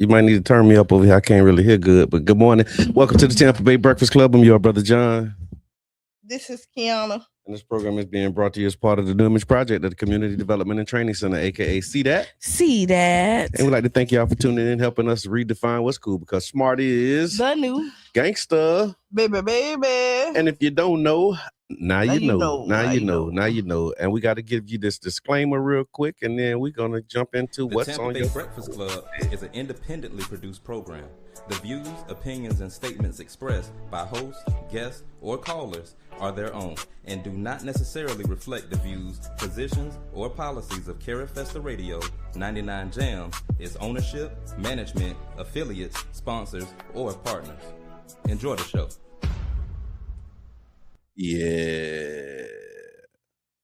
You might need to turn me up over here. I can't really hear good, but good morning. Welcome to the Tampa Bay Breakfast Club. I'm your brother John. This is Qiana. And this program is being brought to you as part of the New Image Project at the Community Development and Training Center, aka See That. See That. And we'd like to thank y'all for tuning in, helping us redefine what's cool, because smart is the new gangster. Baby. And if you don't know, now you know. Now you know. And we got to give you this disclaimer real quick, and then we're going to jump into what's Tampa on Bay your Breakfast Club is an independently produced program. The views, opinions, and statements expressed by hosts, guests, or callers are their own and do not necessarily reflect the views, positions, or policies of Carrie Festa Radio, 99 Jams, its ownership, management, affiliates, sponsors, or partners. Enjoy the show. Yeah.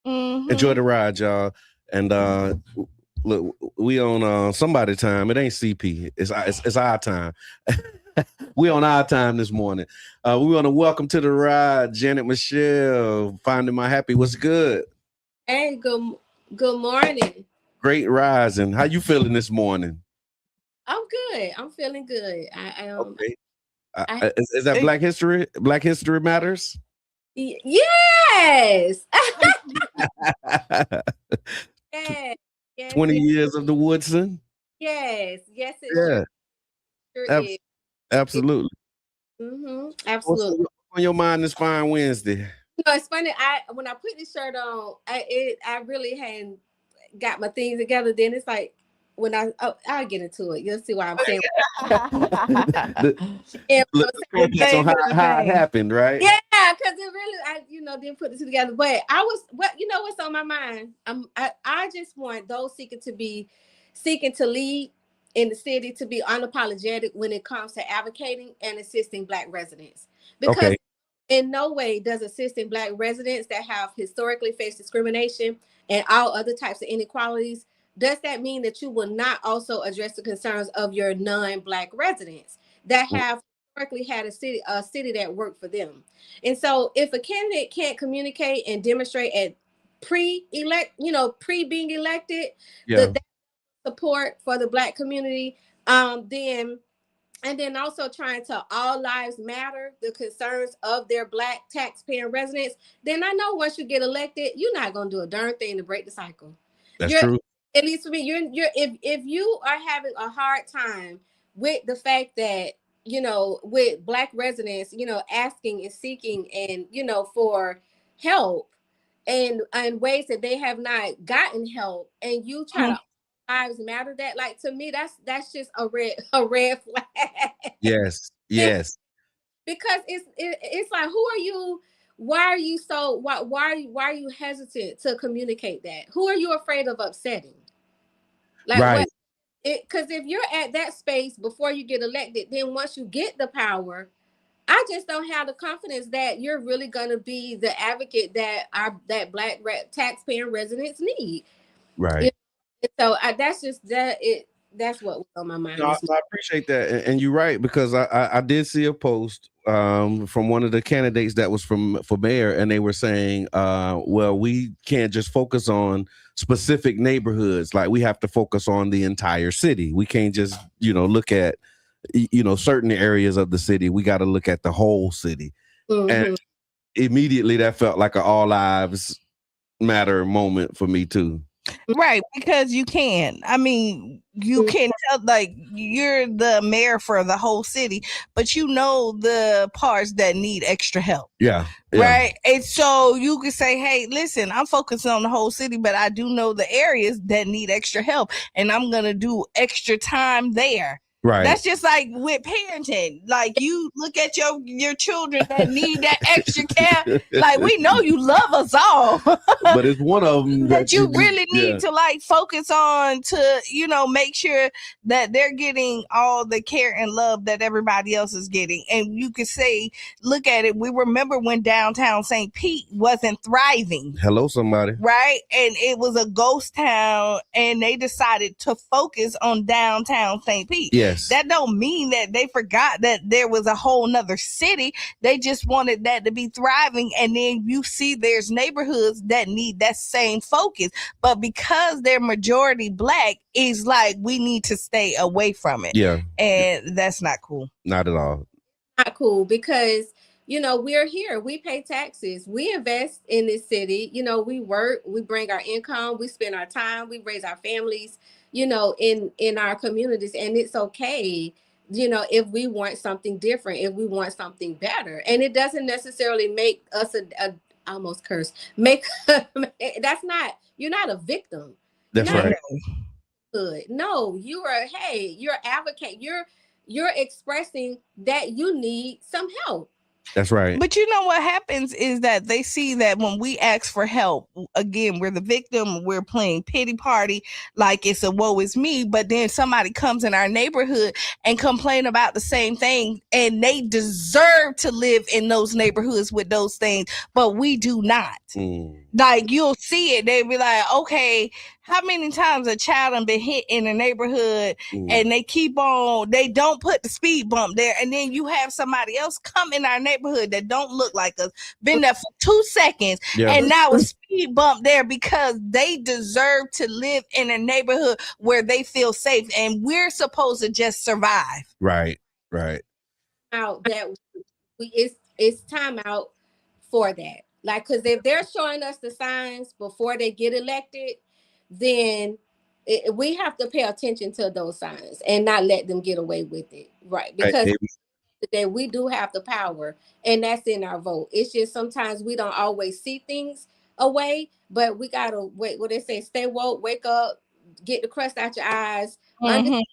Mm-hmm. Enjoy the ride, y'all. And look, we on somebody time. It ain't CP. It's our time. We on our time this morning. We want to welcome to the ride Janet Michelle, Finding My Happy. What's good? Hey, good morning. Great rising. How you feeling this morning? I'm good. I'm feeling good. Okay. Is that Black History? Black History Matters? Yes. Yes. 20 years of the Woodson? Yes. Yes, it sure is. Absolutely. Absolutely. What's on your mind this fine Wednesday? You know, it's funny. When I put this shirt on, I really hadn't got my things together. Then it's like when I'll get into it. You'll see why I'm saying. So how it happened, right? Yeah, because it really, I didn't put it together. But what's on my mind? I just want those seeking to lead in the city to be unapologetic when it comes to advocating and assisting Black residents. Because in no way does assisting Black residents that have historically faced discrimination and all other types of inequalities, does that mean that you will not also address the concerns of your non-Black residents that have historically had a city that worked for them? And so if a candidate can't communicate and demonstrate at pre being elected, the support for the Black community, then also trying to all lives matter, the concerns of their Black taxpaying residents, then I know once you get elected, you're not going to do a darn thing to break the cycle. That's true. At least for me, if you are having a hard time with the fact that, with Black residents, asking and seeking and, for help and ways that they have not gotten help, and you try to lives matter that, like, to me, that's just a red flag. Yes. Because it's like, who are you? Why are you hesitant to communicate that? Who are you afraid of upsetting? Like, right. Because if you're at that space before you get elected, then once you get the power, I just don't have the confidence that you're really going to be the advocate that Black taxpaying residents need. Right. So that's just that. That's what was on my mind. No, I appreciate that, and you're right, because I did see a post from one of the candidates that was for mayor, and they were saying, well, we can't just focus on specific neighborhoods, like we have to focus on the entire city. We can't just look at certain areas of the city. We got to look at the whole city. And immediately that felt like an all lives matter moment for me too. Right, because you can. I mean, you can tell, like, you're the mayor for the whole city, but you know the parts that need extra help. Yeah. Right. And so you can say, hey, listen, I'm focusing on the whole city, but I do know the areas that need extra help, and I'm going to do extra time there. Right. That's just like with parenting. Like, you look at your children that need that extra care. Like, we know you love us all, but it's one of them that you really need to like focus on to, make sure that they're getting all the care and love that everybody else is getting. And you could say, look at it. We remember when downtown St. Pete wasn't thriving. Hello, somebody. Right. And it was a ghost town, and they decided to focus on downtown St. Pete. Yeah. Yes. That don't mean that they forgot that there was a whole nother city. They just wanted that to be thriving. And then you see there's neighborhoods that need that same focus. But because they're majority Black, it's like we need to stay away from it. Yeah. And that's not cool. Not at all. Not cool because we're here, we pay taxes, we invest in this city, we work, we bring our income, we spend our time, we raise our families, in our communities, and it's okay, if we want something different, if we want something better. And it doesn't necessarily make us a almost curse make that's not, you're not a victim. That's right. Good. No, you're advocate, you're expressing that you need some help. That's right. But you know what happens is that they see that when we ask for help, again, we're the victim, we're playing pity party, like it's a woe is me. But then somebody comes in our neighborhood and complain about the same thing, and they deserve to live in those neighborhoods with those things, but we do not. Like, you'll see it, they be like, okay, how many times a child has been hit in a neighborhood and they don't put the speed bump there, and then you have somebody else come in our neighborhood that don't look like us, been there for 2 seconds, and now a speed bump there because they deserve to live in a neighborhood where they feel safe, and we're supposed to just survive. Right. Out that it's time out for that. Like, because if they're showing us the signs before they get elected, then we have to pay attention to those signs and not let them get away with it, right? Because today we do have the power, and that's in our vote. It's just sometimes we don't always see things away, but we gotta wait. What they say, stay woke, wake up, get the crust out your eyes, understand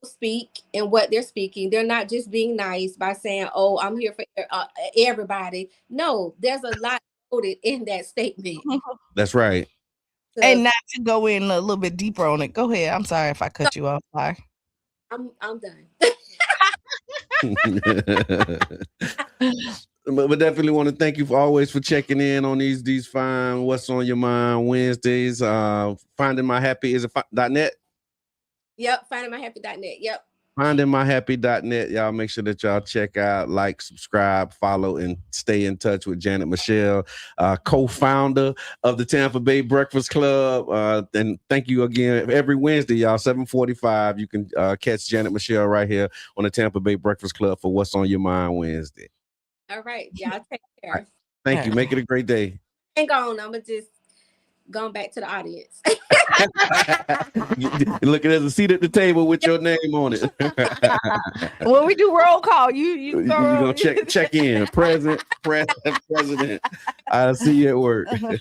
speak and what they're speaking. They're not just being nice by saying, "Oh, I'm here for everybody." No, there's a lot coded in that statement. That's right. And not to go in a little bit deeper on it. Go ahead. I'm sorry if I cut you off. Sorry. I'm done. But definitely want to thank you always for checking in on these fine What's on Your Mind Wednesdays. Finding My Happy, is it .net? Yep, findingmyhappy.net. Yep. Findingmyhappy.net. Y'all make sure that y'all check out, like, subscribe, follow, and stay in touch with Janet Michelle, co-founder of the Tampa Bay Breakfast Club. And thank you again. Every Wednesday, y'all, 7:45, you can catch Janet Michelle right here on the Tampa Bay Breakfast Club for What's on Your Mind Wednesday. All right. Y'all take care. Right. Thank you. Make it a great day. Hang on. I'm going to just go back to the audience. You're looking at the seat at the table with your name on it. When we do roll call, you gonna check in. President. I'll see you at work. All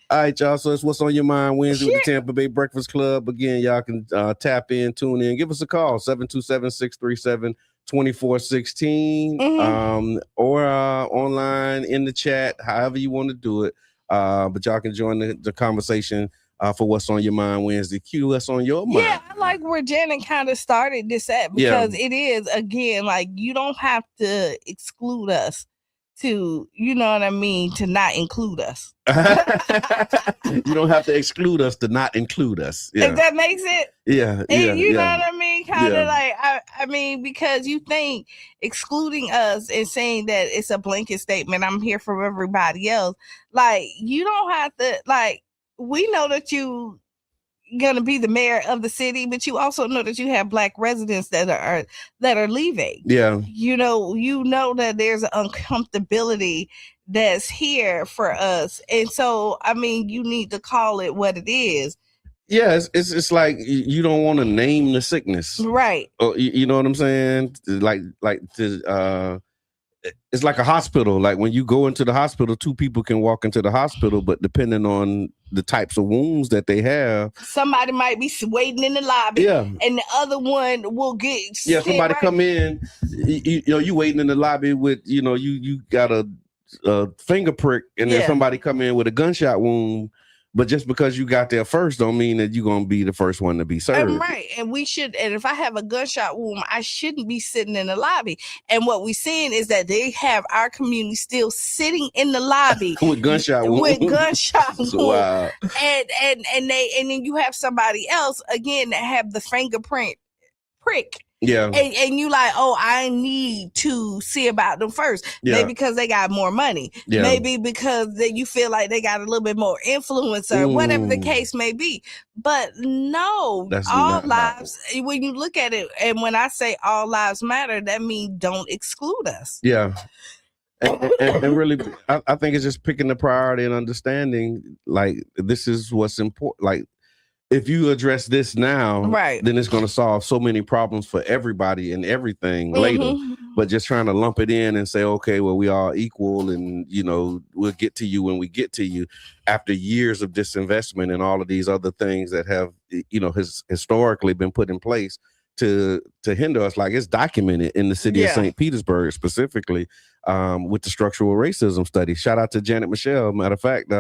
right, y'all. So it's What's on Your Mind Wednesday with the Tampa Bay Breakfast Club. Again, y'all can tap in, tune in, give us a call, 727-637-2416, or online in the chat, however you want to do it. But y'all can join the conversation for What's on Your Mind Wednesday. Cue us on your mind. Yeah, I like where Janet kind of started this at, because it is, again, like, you don't have to exclude us to, you know what I mean, to not include us. You don't have to exclude us to not include us. Yeah. If that makes it. Yeah. You know what I mean? Kind of like, I mean, because you think excluding us and saying that it's a blanket statement, I'm here for everybody else. Like, you don't have to, like, we know that you gonna be the mayor of the city, but you also know that you have Black residents that are leaving. Yeah. You know that there's an uncomfortability that's here for us. And so, I mean, you need to call it what it is. Yeah, it's like you don't want to name the sickness. Right. You know what I'm saying? It's like a hospital. Like, when you go into the hospital, two people can walk into the hospital, but depending on the types of wounds that they have, somebody might be waiting in the lobby, and the other one will get somebody come in. You waiting in the lobby with you got a finger prick, and then somebody come in with a gunshot wound. But just because you got there first don't mean that you're going to be the first one to be served. Right. And if I have a gunshot wound, I shouldn't be sitting in the lobby. And what we're seeing is that they have our community still sitting in the lobby with gunshot wounds. Wow. And then you have somebody else, again, that have the fingerprint prick. Yeah. And you like, oh, I need to see about them first. Yeah. Maybe because they got more money. Yeah. Maybe because you feel like they got a little bit more influence or whatever the case may be. But no, That's all not lives, when you look at it, and when I say all lives matter, that means don't exclude us. Yeah. And really, I think it's just picking the priority and understanding, like, this is what's important. Like, if you address this now, right, then it's going to solve so many problems for everybody and everything later. But just trying to lump it in and say, okay, well, we are equal, and we'll get to you when we get to you, after years of disinvestment and all of these other things that have historically been put in place to hinder us. Like, it's documented in the city of St. Petersburg specifically, with the structural racism study. Shout out to Janet Michelle. Matter of fact, we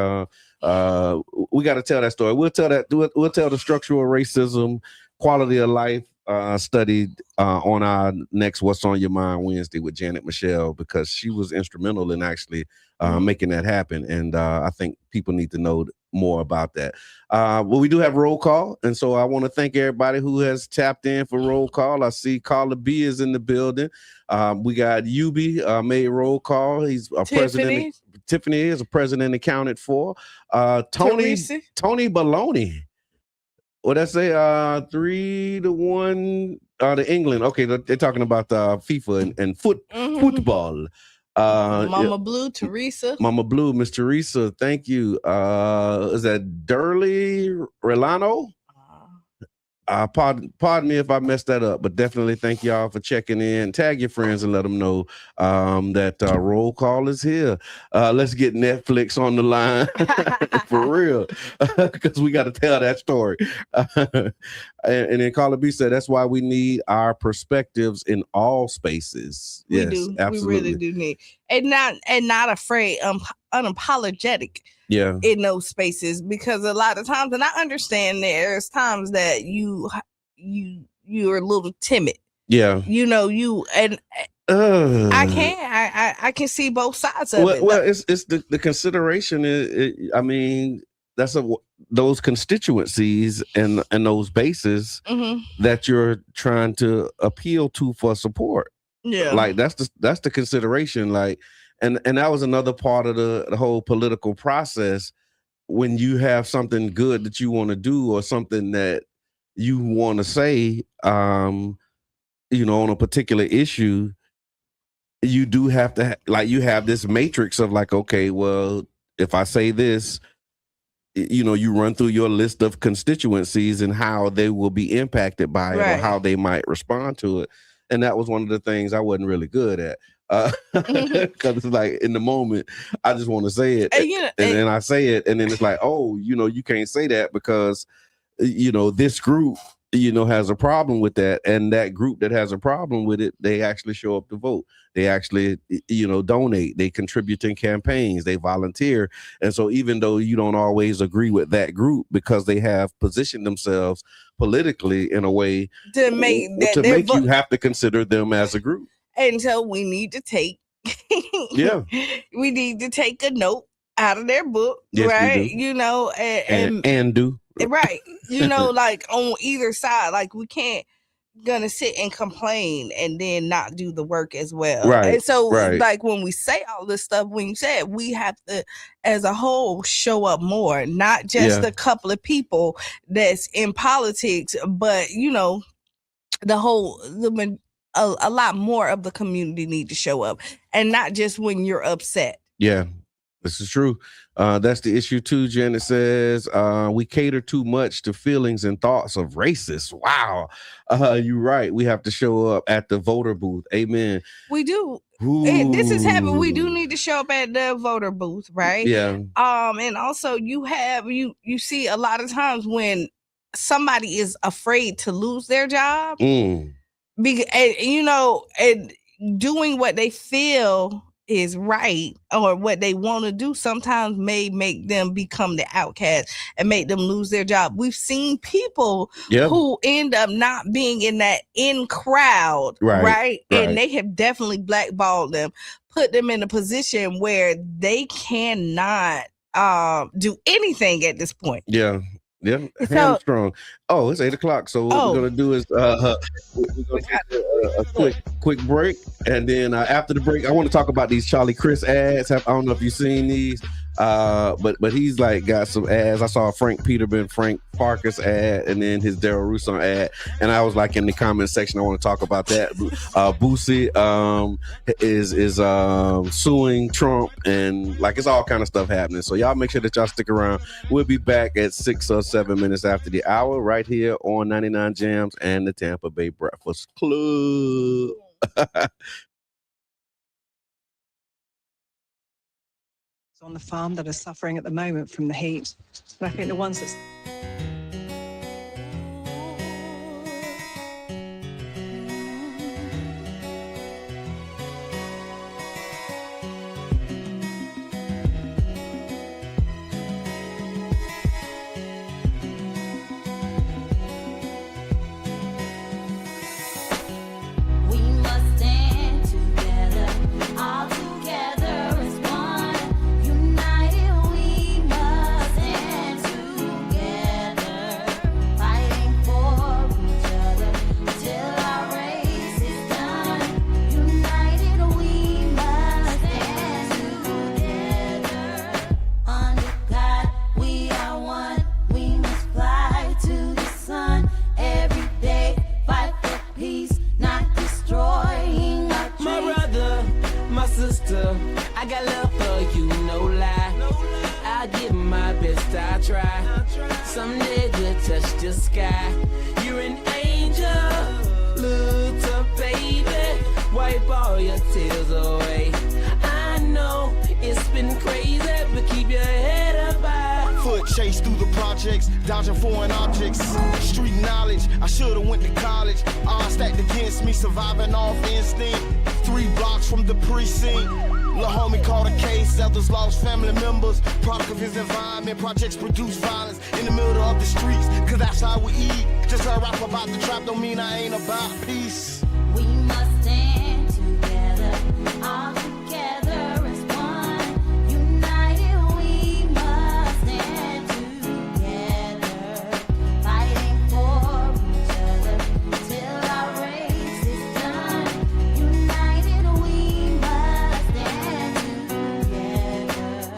got to tell that story. We'll tell the structural racism quality of life study on our next What's on Your Mind Wednesday with Janet Michelle, because she was instrumental in actually making that happen. And I think people need to know more about that. Well, we do have roll call, and so I want to thank everybody who has tapped in for roll call. I see Carla B is in the building. We got Yubi made roll call. He's a president. Tiffany is a president accounted for. Tony Baloney. What I say? 3-1 to England. Okay, they're talking about FIFA and football. Mama Blue, Teresa. Mama Blue, Miss Teresa, thank you. Is that Durley Relano? Pardon me if I messed that up, but definitely thank y'all for checking in. Tag your friends and let them know that roll call is here. Let's get Netflix on the line for real, because we got to tell that story. And then Carla B said that's why we need our perspectives in all spaces. We yes, do. absolutely. We really do need, and not afraid, unapologetic. Yeah. In those spaces, because a lot of times, and I understand there's times that you're a little timid. Yeah. I can see both sides of it. Well, it's the consideration I mean, that's those constituencies and those bases that you're trying to appeal to for support. Yeah. Like that's the consideration. Like, and that was another part of the whole political process. When you have something good that you want to do, or something that you want to say, on a particular issue, you do have to you have this matrix of like, okay, well, if I say this, you run through your list of constituencies and how they will be impacted by it, or how they might respond to it. And that was one of the things I wasn't really good at. Because it's like, in the moment, I just want to say it, and then I say it, and then it's like, oh, you can't say that because this group has a problem with that, and that group that has a problem with it, they actually show up to vote, they actually donate, they contribute in campaigns, they volunteer. And so even though you don't always agree with that group, because they have positioned themselves politically in a way to make you have to consider them as a group. And so we need to take we need to take a note out of their book, right? And do right, like on either side, like we can't gonna sit and complain and then not do the work as well, right? And so like when we say all this stuff, when you say it, we have to as a whole show up more, not just a couple of people that's in politics, but a lot more of the community need to show up, and not just when you're upset. Yeah, this is true. That's the issue too. Janet says we cater too much to feelings and thoughts of racists. Wow, you're right. We have to show up at the voter booth. Amen. We do. Ooh. This is happening. We do need to show up at the voter booth, right? Yeah. And also you see a lot of times when somebody is afraid to lose their job. And doing what they feel is right, or what they want to do, sometimes may make them become the outcast and make them lose their job. We've seen people who end up not being in that in crowd, right? And they have definitely blackballed them, put them in a position where they cannot do anything at this point. Yeah. Yeah, So- hamstrung. Oh, it's 8:00. So what we're gonna do is we're gonna take a quick break, and then after the break, I want to talk about these Charlie Chris ads. I don't know if you've seen these, but he's like got some ads. I saw a Frank Farkas ad, and then his Daryl Russo ad, and I was like in the comment section, I want to talk about that. Boosie is suing Trump, and like it's all kind of stuff happening. So y'all make sure that y'all stick around. We'll be back at 6 or 7 minutes after the hour, right here on 99 Jams and the Tampa Bay Breakfast Club. On the farm that are suffering at the moment from the heat. But I think the ones that I got love for you, no lie. I give my best, I try. Someday we'll touch the sky. You're an angel, little baby. Wipe all your tears away. I know it's been crazy, but keep your head up high. Foot chase through the projects, dodging foreign objects. Street knowledge, I should've went to college. Odds stacked against me, surviving off instinct. 3 blocks from the precinct. Lil' homie caught a case, others lost family members. Product of his environment, projects produce violence in the middle of the streets, cause that's how we eat. Just a rap about the trap don't mean I ain't about peace. We must stand together, all together as one. United we must stand together, fighting for each other till our race is done. United we must stand together,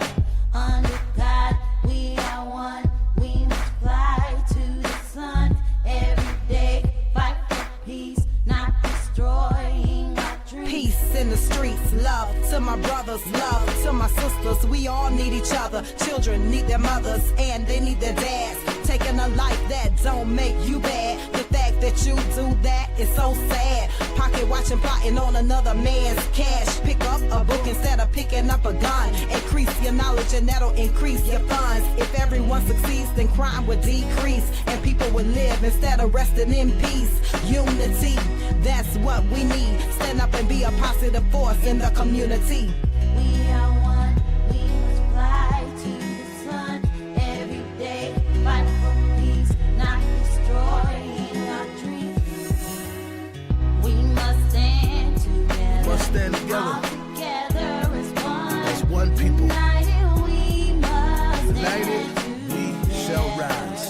under God we are one. We must fly to the sun every day, fight for peace, not destroying our dreams. Peace in the streets, love to my brothers, love to my sisters. We all need each other. Children need their mothers and they need their dads. Taking a life that don't make you bad. The fact that you do that is so sad. Pocket watching, plotting on another man's cash. Pick up a book instead of picking up a gun. Increase your knowledge and that'll increase your funds. If everyone succeeds, then crime would decrease and people would live instead of resting in peace. Unity, that's what we need. Stand up and be a positive force in the community. We are one, we must fly to the sun every day, fight for peace, not destroying our dreams. We must stand together, Must stand together. all together as one. As one people, United we must united stand we shall rise.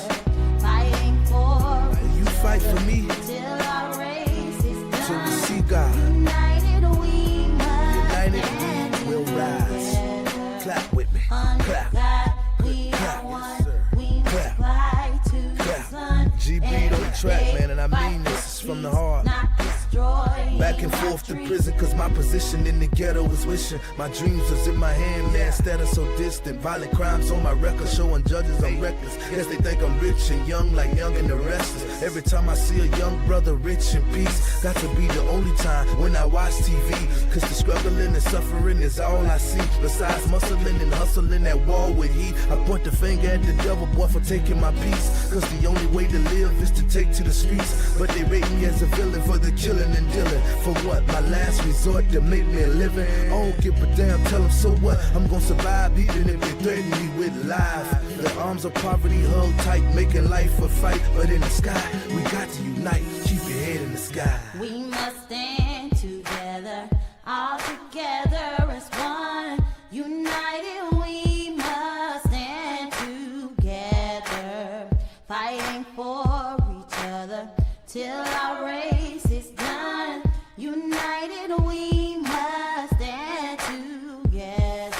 fighting for Will you fight for me till our race is done. till we see God? United we must United we will rise. Clap with me. under Clap. God we Clap. are one. Yes, sir. We must Clap. fly to the Clap. sun. GB on the track, man, and I mean this. It's from the heart. Not destroying Back and forth to prison, cause my position in the ghetto is wishing. My dreams was in my hand, man, instead of so distant. Violent crimes on my record, showing judges I'm reckless. Guess they think I'm rich and young, like Young and the Restless. Every time I see a young brother rich in peace, got to be the only time when I watch TV. Cause the struggling and suffering is all I see. Besides muscling and hustling at war with heat, I point the finger at the devil, boy, for taking my peace. Cause the only way to live is to take to the streets. But they rate me as a villain for the killing and dealing. For what? My last resort to make me a living. I don't give a damn, tell them so what? I'm gonna survive even if they threaten me with life. The arms of poverty held tight, making life a fight. But in the sky, we got to unite. Keep your head in the sky. We must stand together, all together as one. United we must stand together, till our race is done. United we must stand together.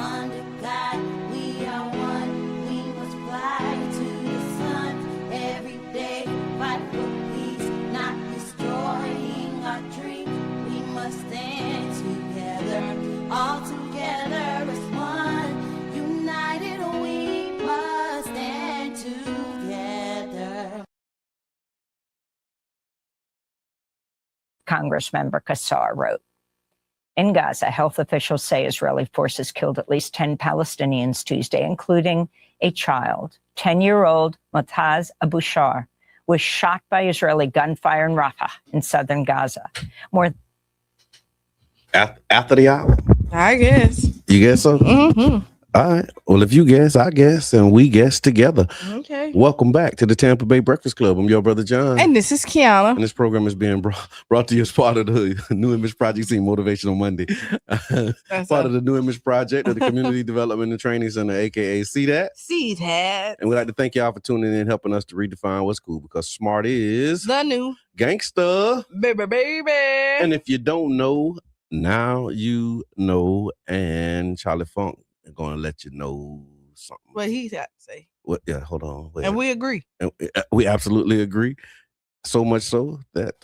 Under God we are one. We must fly to the sun every day. Fight for peace, not destroying our dream. We must stand together, all together as one. United we must stand together. Congressmember Kassar wrote. In Gaza, health officials say Israeli forces killed at least 10 Palestinians Tuesday, including a child. 10-year-old Motaz Abu Shar was shot by Israeli gunfire in Rafah in southern Gaza. More After the hour. I guess. You guess so? Mm-hmm. All right. Well, if you guess, I guess, and we guess together. Okay. Welcome back to the Tampa Bay Breakfast Club. I'm your brother John. And this is Qiana. And this program is being brought to you as part of the New Image Project Team Motivational Monday. Part of the New Image Project of the Community Development and Training Center, aka See That. See that. And we'd like to thank y'all for tuning in and helping us to redefine what's cool, because smart is the new gangster. Baby. And if you don't know, now you know. And Charlie Funk is going to let you know something. What he's got to say. What? Yeah, hold on. Wait. And we agree. And we absolutely agree. So much so that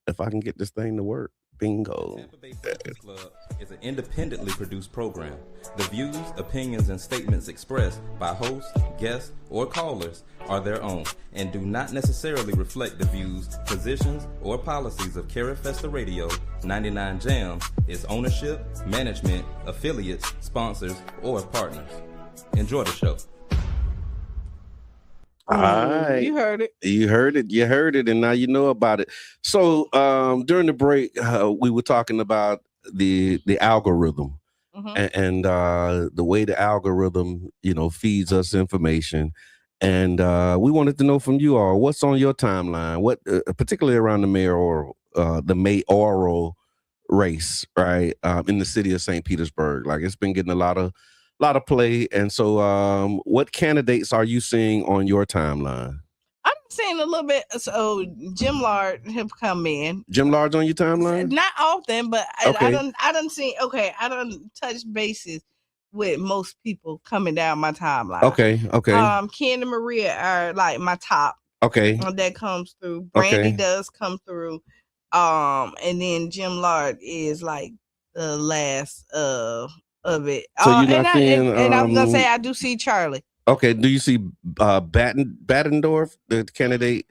if I can get this thing to work, bingo. Tampa Bay Breakfast Club is an independently produced program. The views, opinions, and statements expressed by hosts, guests, or callers are their own and do not necessarily reflect the views, positions, or policies of Cara Festa Radio, 99 Jams, its ownership, management, affiliates, sponsors, or partners. Enjoy the show. All right. You heard it. You heard it, and now you know about it. So during the break, we were talking about the algorithm. Mm-hmm. And the way the algorithm, feeds us information. And we wanted to know from you all, what's on your timeline? What, particularly around the mayoral race, right? In the city of St. Petersburg. Like, it's been getting a lot of play. And so what candidates are you seeing on your timeline? I'm seeing a little bit. So Jim Lard have come in. Jim Lard's on your timeline? Not often, but Okay. I done touch bases with most people coming down my timeline. Okay. Ken and Maria are like my top. Okay. That comes through. Brandy Okay. does come through. And then Jim Lard is like the last of it. So you're not seeing, and I'm gonna say I do see Charlie. Okay. Do you see Battendorf, the candidate,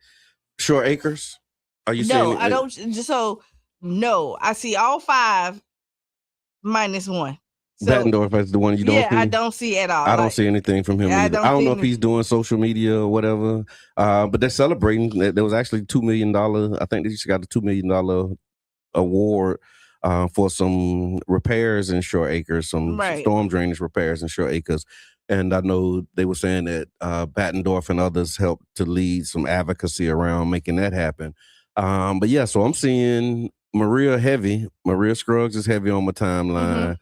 Shore Acres? Are you seeing? No, I don't. So no, I see all five minus one. So, Battendorf is the one you don't see? I don't see at all. I don't see anything from him either. I don't know if he's doing social media or whatever. But they're celebrating. There was actually $2 million. I think they just got a $2 million award for some repairs in Shore Acres, some storm drainage repairs in Shore Acres. And I know they were saying that Battendorf and others helped to lead some advocacy around making that happen. But yeah, so I'm seeing Maria Scruggs is heavy on my timeline.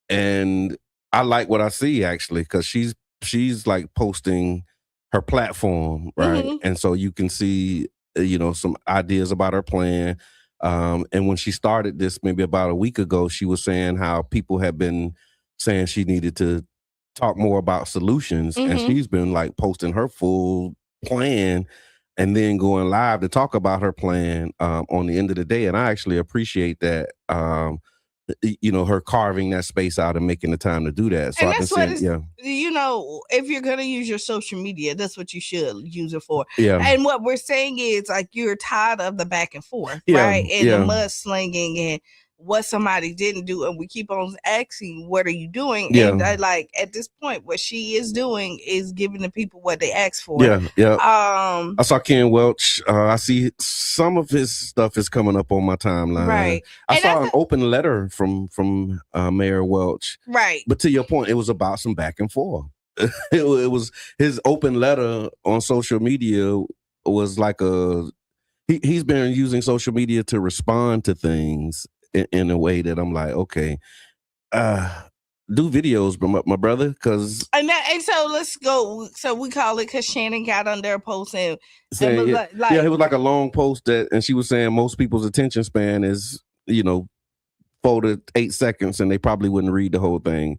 And I like what I see, actually, because she's like posting her platform, right? Mm-hmm. And so you can see, some ideas about her plan. And when she started this maybe about a week ago, she was saying how people have been saying she needed to talk more about solutions. Mm-hmm. And she's been like posting her full plan and then going live to talk about her plan on the end of the day. And I actually appreciate that, her carving that space out and making the time to do that. So and I that's can what see, if you're going to use your social media, that's what you should use it for. Yeah. And what we're saying is, like, you're tired of the back and forth, Yeah, right? And yeah. the mudslinging and what somebody didn't do. And we keep on asking, what are you doing? Yeah. And at this point, what she is doing is giving the people what they asked for. Yeah. I saw Ken Welch. I see some of his stuff is coming up on my timeline. Right. I And saw an open letter from Mayor Welch. Right. But to your point, it was about some back and forth. It was his open letter on social media was like he's been using social media to respond to things in a way that I'm like, okay, do videos, my brother, because and And so let's go. So we call it because Shannon got on there posting. Saying, Like, yeah, it was like a long post and she was saying most people's attention span is, 4 to 8 seconds, and they probably wouldn't read the whole thing.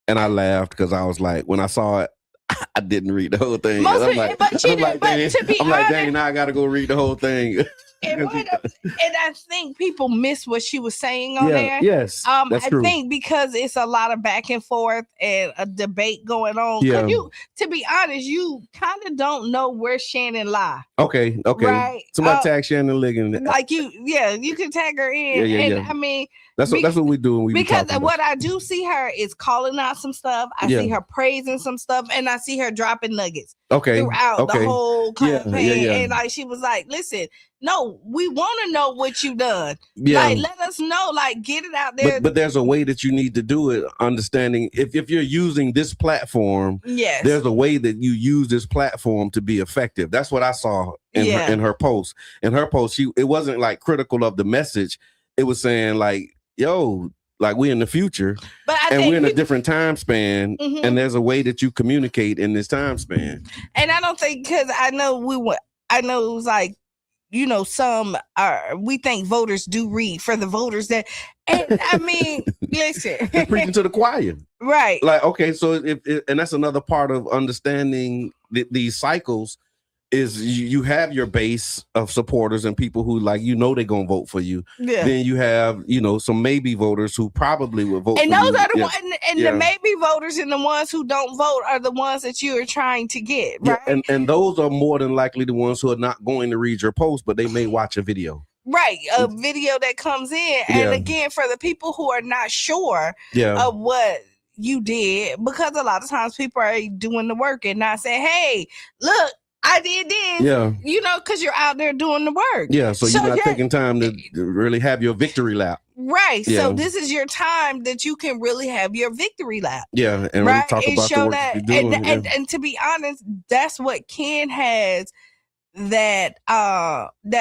And I laughed because I was like, when I saw it, I didn't read the whole thing. Most And I'm people- like, but you did- but to be honest- dang, now I got to go read the whole thing. And I think people missed what she was saying on there. Yes, that's I true. think because it's a lot of back and forth and a debate going on. 'Cause Yeah. you, to be honest, you kind of don't know where Shannon lie. Okay. Right. Somebody tag Shannon Liggin. Like you can tag her in. Yeah. And I mean, That's what we do when we be because talking what about. I do see her is calling out some stuff. I Yeah. see her praising some stuff, and I see her dropping nuggets Okay. throughout the whole Yeah, campaign. yeah. And like she was like, "Listen, no, we want to know what you done. Yeah. Like, let us know. Like, get it out there." But there's a way that you need to do it. Understanding if you're using this platform, Yes. there's a way that you use this platform to be effective. That's what I saw in her post. In her post, it wasn't like critical of the message. It was saying like, "Yo, like we in the future, But I and think we're in a different time span, Mhm. and there's a way that you communicate in this time span." And I don't think because I know it was like, some we think voters do read for the voters that, and I mean, listen, You're preaching to the choir. right? Like, okay, so and that's another part of understanding these cycles is you have your base of supporters and people who like they're gonna vote for you. Yeah. Then you have some maybe voters who probably would vote. And for those you. are the Yeah. ones, and Yeah. the maybe voters and the ones who don't vote are the ones that you are trying to get, right? Yeah, and those are more than likely the ones who are not going to read your post, but they may watch a video. Right, a video that comes in, and Yeah. again, for the people who are not sure Yeah. of what you did, because a lot of times people are doing the work and not saying, "Hey, look, I did this." Yeah. Because you're out there doing the work. Yeah, so you're not you're- taking time to really have your victory lap. Right. Yeah. So this is your time that you can really have your victory lap. Yeah, and really Right. talk And about the show work that, that you're doing. and to be honest, that's what Ken has that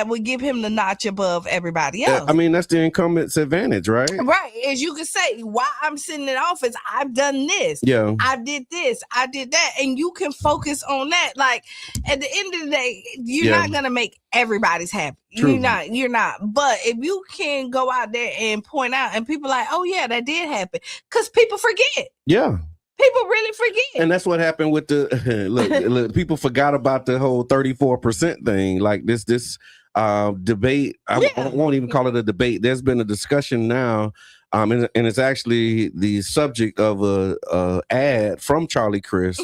would give him the notch above everybody else. I mean, that's the incumbent's advantage, right? Right. As you can say, while I'm sitting in office, I've done this. Yeah. I did this. I did that. And you can focus on that. Like at the end of the day, you're Yeah. not gonna make everybody's happy. True. You're not. But if you can go out there and point out and people like, "Oh yeah, that did happen." Because people forget. Yeah. People really forget. And that's what happened with the look, people forgot about the whole 34% thing. Like this debate. I won't even call it a debate. There's been a discussion now, and it's actually the subject of a ad from Charlie Crist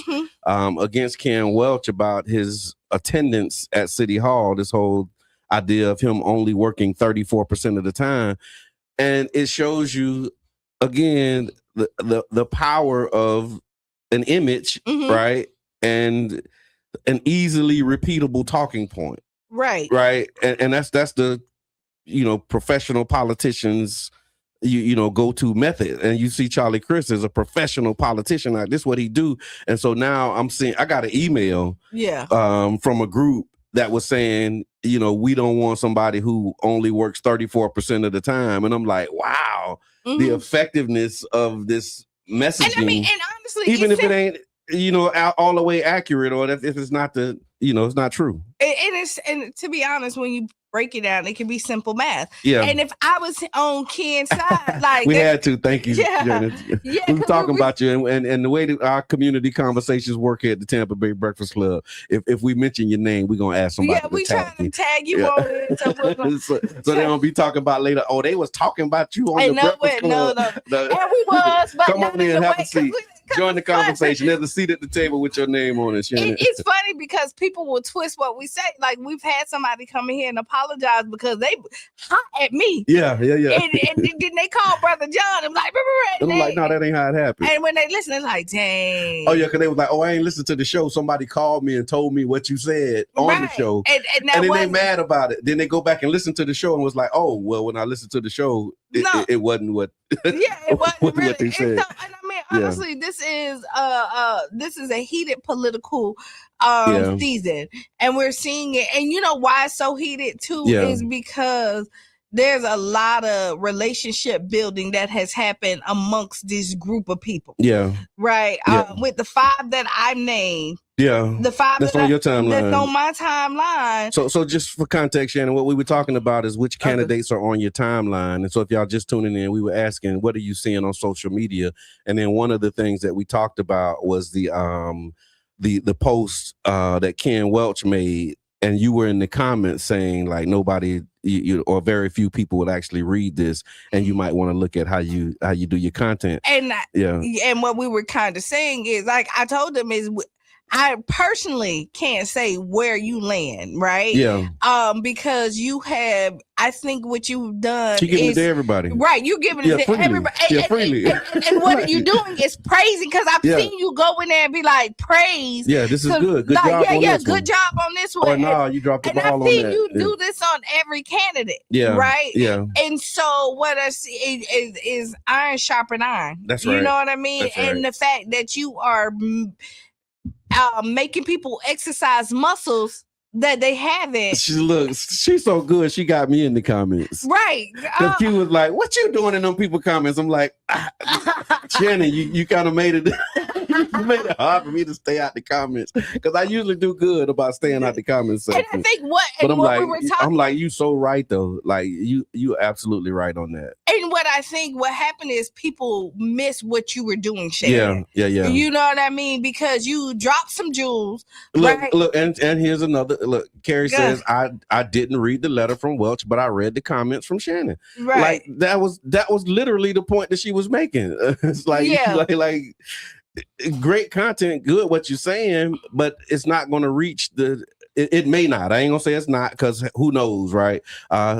against Ken Welch about his attendance at City Hall. This whole idea of him only working 34% of the time, and it shows you again the power of an image, right, and an easily repeatable talking point, right, and that's the professional politicians go-to method. And you see Charlie Crist as a professional politician, like this is what he do. And so now I got an email from a group that was saying, we don't want somebody who only works 34% of the time. And I'm like, wow, the effectiveness of this messaging. And I mean, and honestly, even if it ain't, all the way accurate, or if it's not it's not true. And to be honest, when you break it down, it can be simple math. Yeah. And if I was on Ken's side, like we had to. Thank you. Yeah. Janet. Yeah, We were talking about you, and the way that our community conversations work here at the Tampa Bay Breakfast Club. If we mention your name, we're gonna ask somebody. we trying to tag you on it. So, we're gonna, so they don't be talking about later. Oh, they was talking about you on the Breakfast Club. No. And we was, but come not on in, in the have way, a seat. Join the conversation. There's a seat at the table with your name on it, Shannon. It's funny because people will twist what we say. Like we've had somebody come in here and apologize because they hot at me. Yeah. And then they call Brother John. I'm like, and I'm like, no, that ain't how it happened. And when they listen, it's like, dang. Oh yeah, because they was like, oh, I ain't listened to the show. Somebody called me and told me what you said on the show, and then they mad about it. Then they go back and listen to the show and was like, oh, well, when I listened to the show, it wasn't what. It wasn't really. what they said. And I mean, honestly, this is a heated political season, and we're seeing it. And you know why it's so heated too is because there's a lot of relationship building that has happened amongst this group of people. Yeah. Right. Yeah. With the 5 that I named. Yeah. The 5 that's on your timeline. That's on my timeline. So just for context, Shannon, what we were talking about is which candidates are on your timeline. And so if y'all just tuning in, we were asking, what are you seeing on social media? And then one of the things that we talked about was the post that Ken Welch made, and you were in the comments saying like nobody you or very few people would actually read this, and you might want to look at how you do your content. And and what we were kind of saying is, like I told them, is I personally can't say where you land, right? Yeah. Because you have, I think what you've done You're giving it to everybody. Right. You're giving it to freely. everybody. Freely. And what you're doing is praising, because I've seen you go in there and be like, praise. Yeah, this is good. Good like, job on this good one. job on this one. Or no, you dropped the ball on that. And I see you do this on every candidate. Yeah. Right? Yeah. And so what I see is iron sharpen iron. That's right. You know what I mean? That's and right. the fact that you are making people exercise muscles that they haven't. She's so good. She got me in the comments. Right. Because Q was like, what you doing in them people comments? I'm like, Shannon, you kind of made it you made it hard for me to stay out the comments, because I usually do good about staying out the comments section. And I think but I'm like, we were talking, I'm like, you so right though. Like you absolutely right on that. And what I think what happened is people miss what you were doing, Shannon. Yeah. You know what I mean? Because you dropped some jewels. Look, right? look, and here's another look. Carrie says I didn't read the letter from Welch, but I read the comments from Shannon. Right. Like that was literally the point that she was making. It's like, like great content, good what you're saying, but it's not going to reach the. It may not. I ain't gonna say it's not, because who knows, right?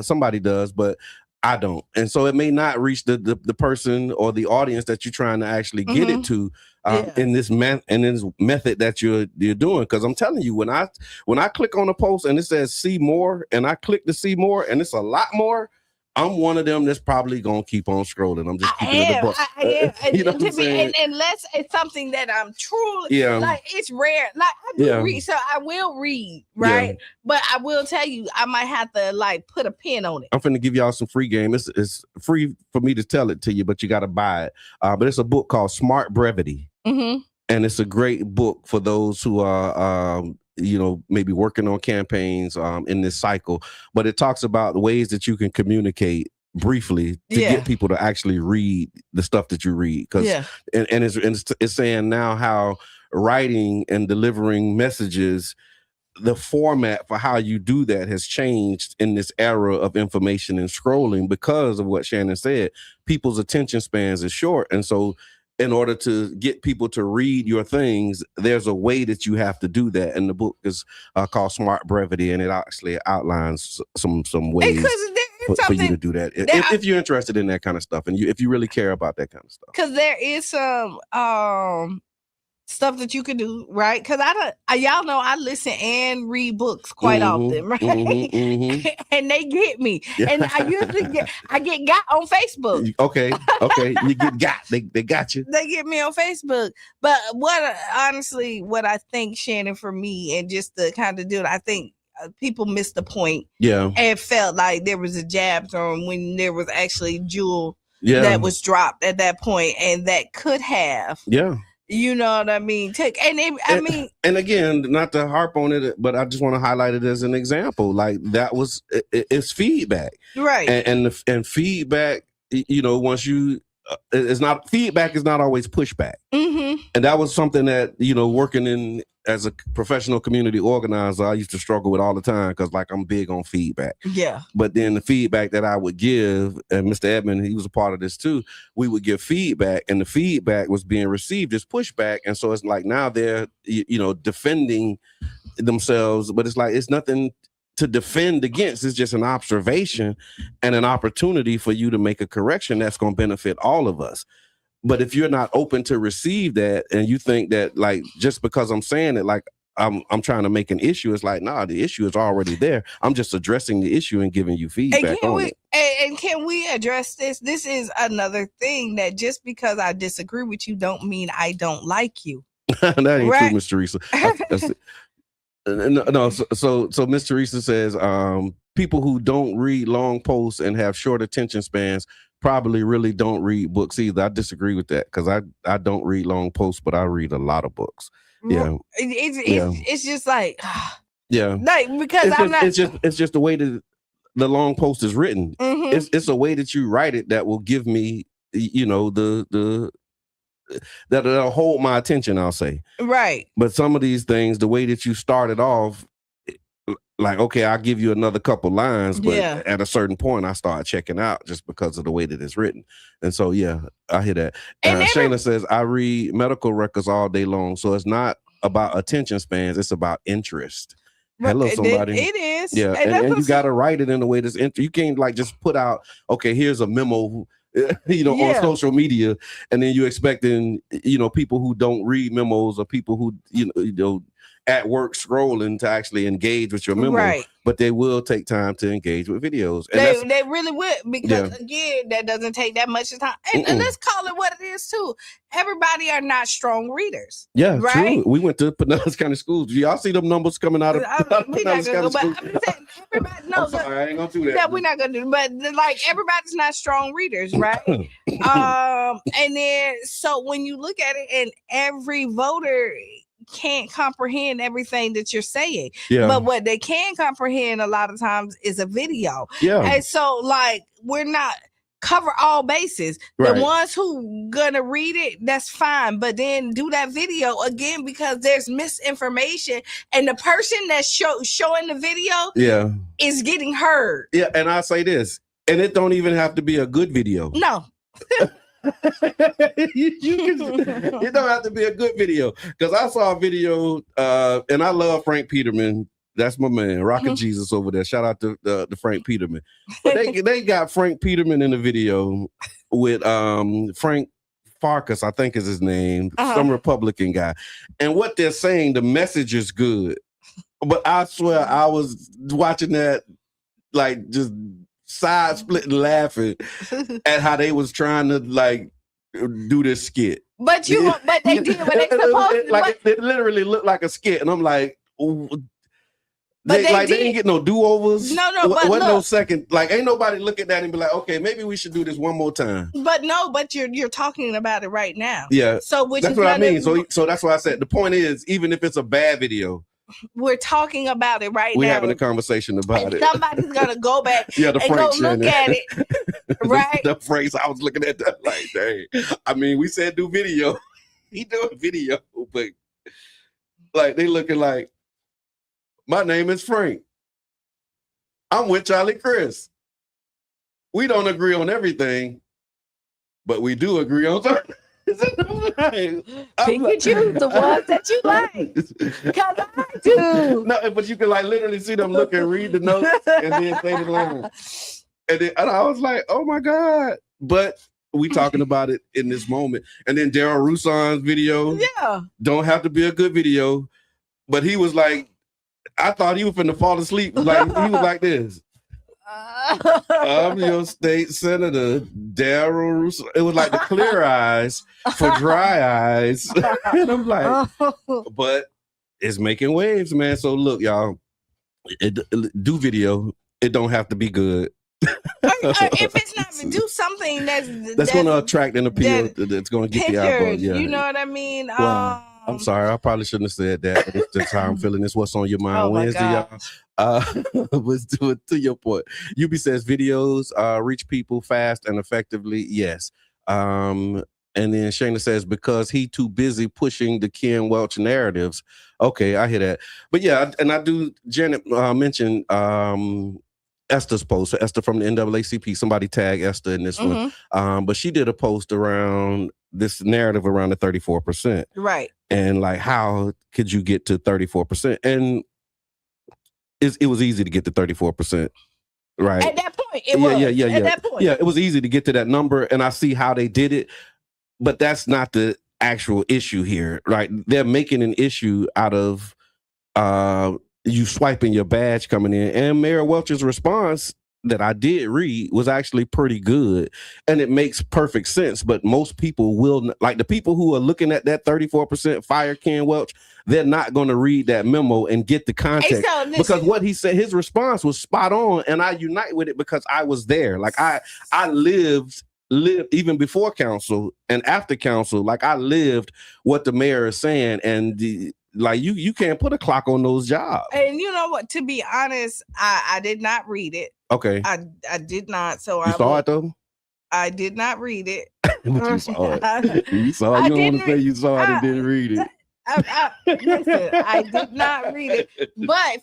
Somebody does, but I don't. And so it may not reach the person or the audience that you're trying to actually get it to in this method that you're doing. Because I'm telling you, when I click on a post and it says see more, and I click to see more, and it's a lot more, I'm one of them that's probably gonna keep on scrolling. I'm just keeping it a buck. I am. You know what I'm saying? Unless it's something that I'm truly like, it's rare. Like I do read, so I will read, right? But I will tell you, I might have to like put a pin on it. I'm finna give y'all some free game. It's free for me to tell it to you, but you got to buy it. But it's a book called Smart Brevity, and it's a great book for those who are maybe working on campaigns in this cycle. But it talks about the ways that you can communicate briefly to get people to actually read the stuff that you read. Because and it's saying now how writing and delivering messages, the format for how you do that has changed in this era of information and scrolling, because of what Shannon said. People's attention spans is short, and so in order to get people to read your things, there's a way that you have to do that. And the book is called Smart Brevity, and it actually outlines some ways for you to do that. If you're interested in that kind of stuff, and if you really care about that kind of stuff. Because there is some stuff that you can do, right? Because y'all know I listen and read books quite often, right? And they get me, and I usually get got on Facebook. Okay, you get got. They got you. They get me on Facebook. But what I think, Shannon, for me, and just to kind of do it, I think people missed the point. Yeah, and felt like there was a jab thrown when there was actually jewel that was dropped at that point, and that could have. You know what I mean? And again, not to harp on it, but I just want to highlight it as an example. Like that was, it's feedback, right? And feedback, once you, feedback is not always pushback. And that was something that, working as a professional community organizer, I used to struggle with all the time, because like I'm big on feedback. But then the feedback that I would give, and Mr. Edmond, he was a part of this too, we would give feedback, and the feedback was being received as pushback. And so it's like now they're, defending themselves, but it's like it's nothing to defend against. It's just an observation and an opportunity for you to make a correction that's going to benefit all of us. But if you're not open to receive that, and you think that like just because I'm saying it, like I'm trying to make an issue, it's like, nah, the issue is already there. I'm just addressing the issue and giving you feedback on it. And can we address this? This is another thing, that just because I disagree with you don't mean I don't like you. That ain't true, Miss Teresa. No, so Miss Teresa says people who don't read long posts and have short attention spans probably really don't read books either. I disagree with that because I don't read long posts, but I read a lot of books. Yeah, It's just like yeah, like because it's just the way that the long post is written. Mhm. It's a way that you write it that will give me, you know, that'll hold my attention, I'll say. right. But some of these things, the way that you started off, like, okay, I'll give you another couple lines, but Yeah. at a certain point, I start checking out just because of the way that it's written. And so, yeah, I hear that. And Shayna says, I read medical records all day long. So it's not about attention spans, it's about interest. Hello, somebody. It is. Yeah, and you got to write it in a way that's you can't like just put out, okay, here's a memo, you know, on social media, and then you expecting, you know, people who don't read memos or people who, you know, at work scrolling to actually engage with your memo, Right. but they will take time to engage with videos. And They really would because again, that doesn't take that much time. And let's call it what it is too. Everybody are not strong readers. yeah, right. true. We went to Pinellas County schools. Do y'all see them numbers coming out of We not Pinellas gonna go, County but schools? I'm saying everybody. No, I'm sorry, I ain't gonna do that. yeah, we're not gonna do. But like everybody's not strong readers, right? And then so when you look at it, and every voter can't comprehend everything that you're saying. Yeah. But what they can comprehend a lot of times is a video. Yeah. And so like we're not cover all bases. Right. The ones who gonna read it, that's fine. But then do that video again because there's misinformation and the person that's showing the video is getting heard. Yeah, and I say this, and it don't even have to be a good video. No. It don't have to be a good video because I saw a video and I love Frank Peterman. That's my man, Rockin' Jesus over there. Shout out to the Frank Peterman. But they got Frank Peterman in the video with Frank Farkas, I think is his name, some Republican guy. And what they're saying, the message is good. But I swear I was watching that like just side splitting laughing at how they was trying to like do this skit. But they did what they supposed to. Like it literally looked like a skit, and I'm like, they didn't get no do-overs. No, but wasn't no look. second. Like ain't nobody look at that and be like, okay, maybe we should do this one more time. But you're talking about it right now. Yeah. So that's what I mean. So that's why I said the point is, even if it's a bad video, we're talking about it right now. We're having a conversation about it. Somebody's gonna go back the and Frank go look at it. Right. The phrase I was looking at that like, dang. I mean, we said do video. He doing video, but like they looking like, my name is Frank. I'm with Charlie Chris. We don't agree on everything, but we do agree on something. Pick and choose the ones that you like. Because I do. No, but you can like literally see them look and read the notes and then say the line. And I was like, oh my God. But we talking about it in this moment. And then Daryl Ruson's video don't have to be a good video. But he was like, I thought he was finna fall asleep. Like he was like this. I'm your state senator, Daryl Russo. It was like the clear eyes for dry eyes. And I'm like, but it's making waves, man. So look, y'all, do video. It don't have to be good. If it's not, do something that's going to attract an appeal. That's going to get the eyeball. Yeah, you know what I mean. Wow. I'm sorry. I probably shouldn't have said that. It's just how I'm feeling. It's what's on your mind Wednesday, y'all. Let's do it to your point. UB says videos reach people fast and effectively. Yes. And then Shayna says because he too busy pushing the Ken Welch narratives. Okay, I hear that. But yeah, and I do. Janet mentioned Esther's post. So Esther from the NAACP. Somebody tag Esther in this one. But she did a post around this narrative around the 34%. Right. And like, how could you get to 34%? And it was easy to get to 34%. Right. At that point, it was. At that point. Yeah, it was easy to get to that number. And I see how they did it. But that's not the actual issue here, right? They're making an issue out of you swiping your badge coming in. And Mayor Welch's response that I did read was actually pretty good, and it makes perfect sense. But most people will, like the people who are looking at that 34% fire Ken Welch, they're not going to read that memo and get the context, because what he said, his response was spot on, and I unite with it because I was there. Like I lived even before council and after council. Like I lived what the mayor is saying, and like you can't put a clock on those jobs. And you know what? To be honest, I did not read it. Okay. I did not. So you saw it though? I did not read it. But you saw it. You saw it. You don't want to say you saw it and didn't read it. Listen, I did not read it. But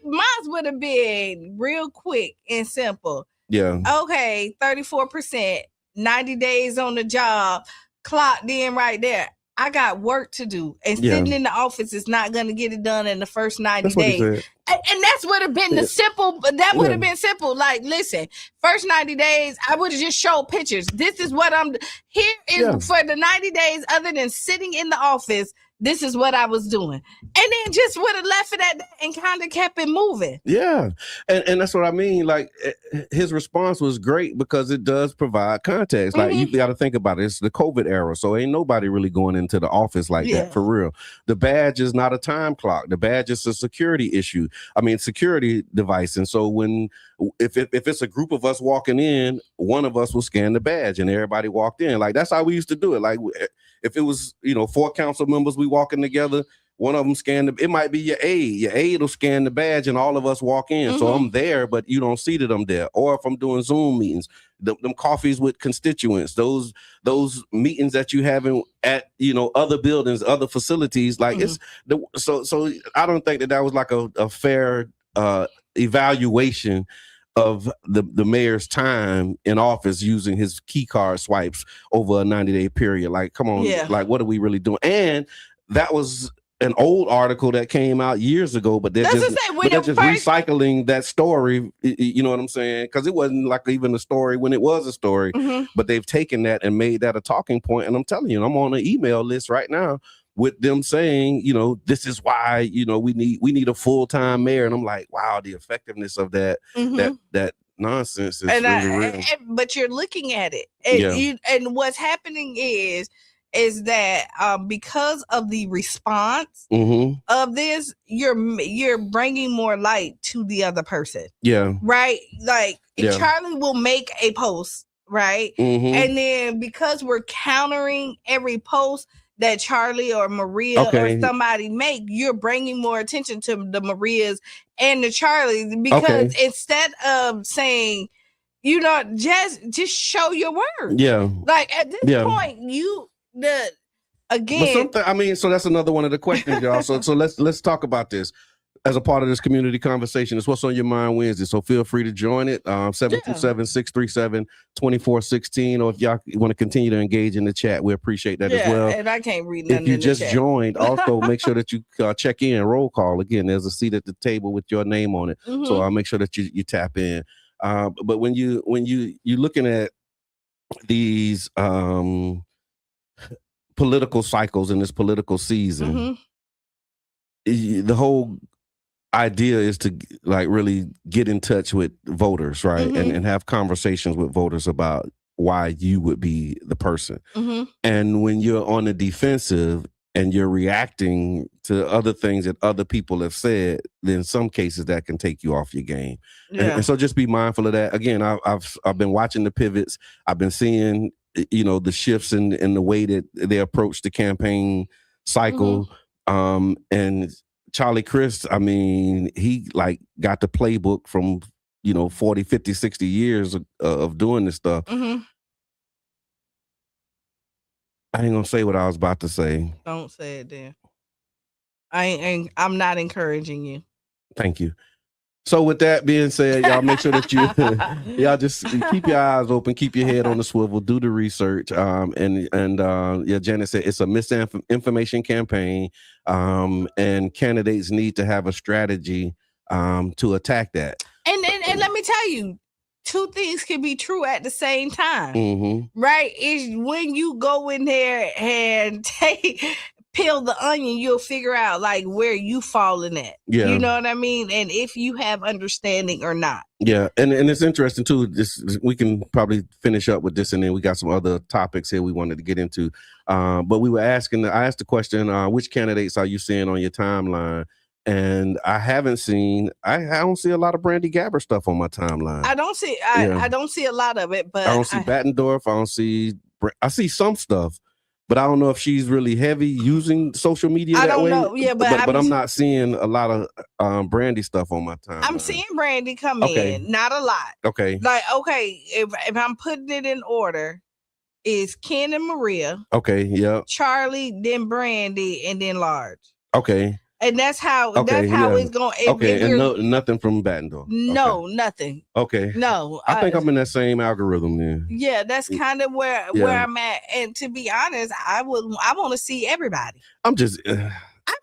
mine would have been real quick and simple. Yeah. Okay, 34%, 90 days on the job, clocked in right there. I got work to do, and sitting in the office is not going to get it done in the first 90 days. And that's would have been the simple, that would have been simple. Like, listen, first 90 days, I would have just showed pictures. This is what here is for the 90 days, other than sitting in the office, this is what I was doing. And then just would have left it at that and kind of kept it moving. Yeah. And that's what I mean. Like, his response was great because it does provide context. Like, you got to think about it. It's the COVID era. So ain't nobody really going into the office like that for real. The badge is not a time clock. The badge is a security issue. I mean, security device. And so if it's a group of us walking in, one of us will scan the badge and everybody walked in. Like, that's how we used to do it. Like, if it was, 4 council members, we walking together, one of them it might be your aide will scan the badge and all of us walk in. So I'm there, but you don't see that I'm there. Or if I'm doing Zoom meetings, them coffees with constituents, those meetings that you having at, other buildings, other facilities, like so I don't think that was like a fair evaluation of the mayor's time in office using his key card swipes over a 90-day period. Like, come on, like, what are we really doing? And that was an old article that came out years ago, but they're just recycling that story. You know what I'm saying? Because it wasn't like even a story when it was a story, but they've taken that and made that a talking point. And I'm telling you, I'm on an email list right now with them saying, this is why, we need a full-time mayor. And I'm like, wow, the effectiveness of that nonsense is really real. But you're looking at it. And what's happening is that because of the response of this, you're bringing more light to the other person. Yeah. Right? Like, Charlie will make a post, right? And then because we're countering every post that Charlie or Maria or somebody make, you're bringing more attention to the Marias and the Charlies, because instead of saying, just show your word. Yeah. Like, at this point, so that's another one of the questions, y'all. So let's talk about this as a part of this community conversation. It's What's on Your Mind Wednesday. So feel free to join it. 727-637-2416. Or if y'all want to continue to engage in the chat, we appreciate that as well. And I can't read nothing. If you just joined, also make sure that you check in, roll call. Again, there's a seat at the table with your name on it. So I'll make sure that you tap in. But when you're looking at these political cycles in this political season, the whole idea is to like really get in touch with voters, right? And have conversations with voters about why you would be the person. And when you're on the defensive and you're reacting to other things that other people have said, then in some cases that can take you off your game. And so just be mindful of that. Again, I've been watching the pivots. I've been seeing the shifts in the way that they approach the campaign cycle. And Charlie Crist, I mean, he like got the playbook from 40, 50, 60 years of doing this stuff. I ain't gonna say what I was about to say. Don't say it then. I'm not encouraging you. Thank you. So with that being said, y'all make sure that y'all just keep your eyes open, keep your head on the swivel, do the research. And Janet said it's a misinformation campaign, and candidates need to have a strategy to attack that. And let me tell you, two things can be true at the same time, right? Is when you go in there and peel the onion, you'll figure out like where you falling at. Yeah. You know what I mean? And if you have understanding or not. Yeah, and it's interesting too. We can probably finish up with this, and then we got some other topics here we wanted to get into. But we were asking. I asked the question: which candidates are you seeing on your timeline? And I haven't seen. I don't see a lot of Brandy Gabber stuff on my timeline. I don't see. I don't see a lot of it, but I don't see Battendorf. I don't see. I see some stuff, but I don't know if she's really heavy using social media. I that don't way. know. Yeah, but I'm not seeing a lot of Brandy stuff on my timeline. I'm seeing Brandy come in, not a lot. Okay. Like, okay, if I'm putting it in order, is Ken and Maria. Okay, yeah. Charlie, then Brandy, and then Large. Okay. And that's how it's going. And nothing from Battendorf. No, nothing. Okay. No. I think I'm in that same algorithm then. Yeah, that's kind of where I'm at. And to be honest, I want to see everybody. I'm just I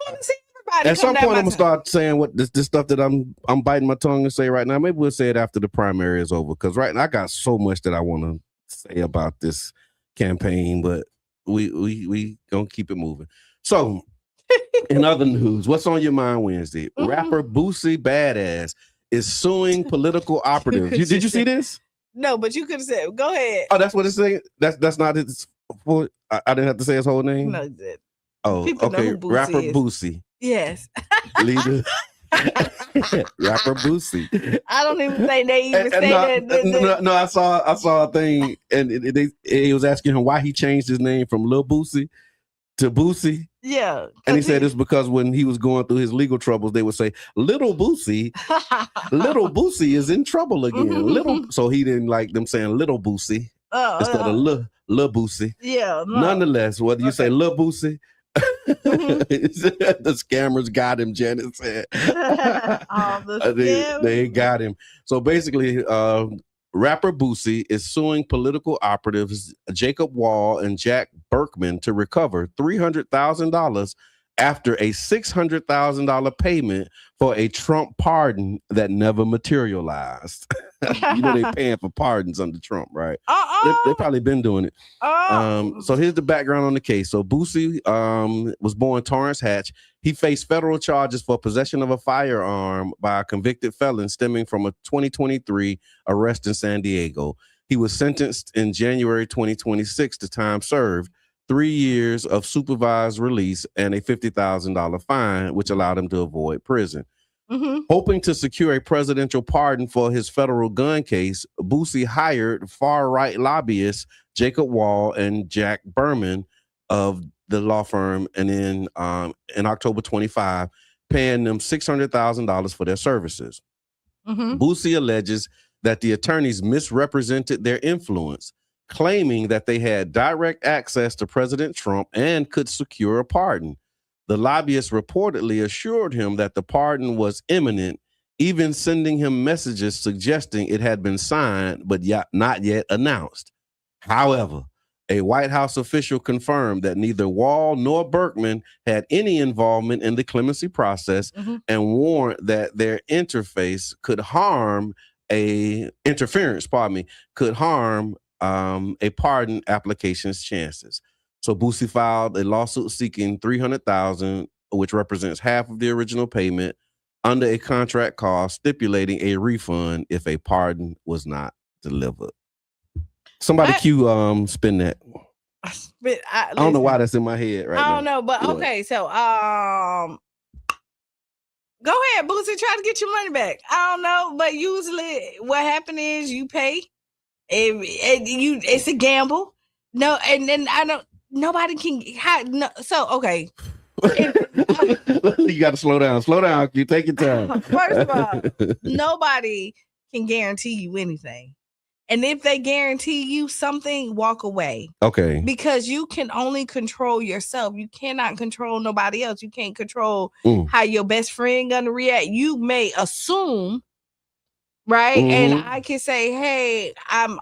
want to see everybody. At some point I'm gonna start saying what this stuff that I'm biting my tongue to say right now. Maybe we'll say it after the primary is over, because right now I got so much that I want to say about this campaign, but we gonna keep it moving. So in other news, what's on your mind Wednesday? Rapper Boosie Badass is suing political operatives. Did you see this? No, but you could have said, go ahead. Oh, that's what it's saying? That's not his full, I didn't have to say his whole name? No, it did. Oh, People know okay. who Boosie Rapper is. Boosie. Yes. Leader. Rapper Boosie. I don't even think they even say that. No, I saw a thing, and it was asking him why he changed his name from Lil Boosie to Boosie. Yeah. And he said it's because when he was going through his legal troubles, they would say, Little Boosie is in trouble again. So he didn't like them saying Little Boosie instead of Lil Boosie. Yeah. No. Nonetheless, whether you say Lil Boosie, the scammers got him, Janet said. They got him. So basically, rapper Boosie is suing political operatives Jacob Wall and Jack Berkman to recover $300,000 after a $600,000 payment for a Trump pardon that never materialized. You know they paying for pardons under Trump, right? They probably been doing it. So here's the background on the case. So Boosie was born Torrance Hatch. He faced federal charges for possession of a firearm by a convicted felon stemming from a 2023 arrest in San Diego. He was sentenced in January 2026 to time served, 3 years of supervised release, and a $50,000 fine, which allowed him to avoid prison. Hoping to secure a presidential pardon for his federal gun case, Boosie hired far-right lobbyists Jacob Wall and Jack Berman of the law firm, and in October 25, paying them $600,000 for their services. Boosie alleges that the attorneys misrepresented their influence, claiming that they had direct access to President Trump and could secure a pardon. The lobbyists reportedly assured him that the pardon was imminent, even sending him messages suggesting it had been signed but not yet announced. However, a White House official confirmed that neither Wall nor Berkman had any involvement in the clemency process and warned that their interference could harm a pardon application's chances. So Boosie filed a lawsuit seeking $300,000, which represents half of the original payment, under a contract clause stipulating a refund if a pardon was not delivered. Somebody spin that. I don't know why that's in my head right now. I don't know, but okay, so go ahead, Boosie, try to get your money back. I don't know, but usually what happens is you pay, it's a gamble. No, and then nobody can. So okay. You got to slow down. You take your time. First of all, nobody can guarantee you anything. And if they guarantee you something, walk away. Okay. Because you can only control yourself. You cannot control nobody else. You can't control how your best friend gonna react. You may assume, right? And I can say, hey, I'm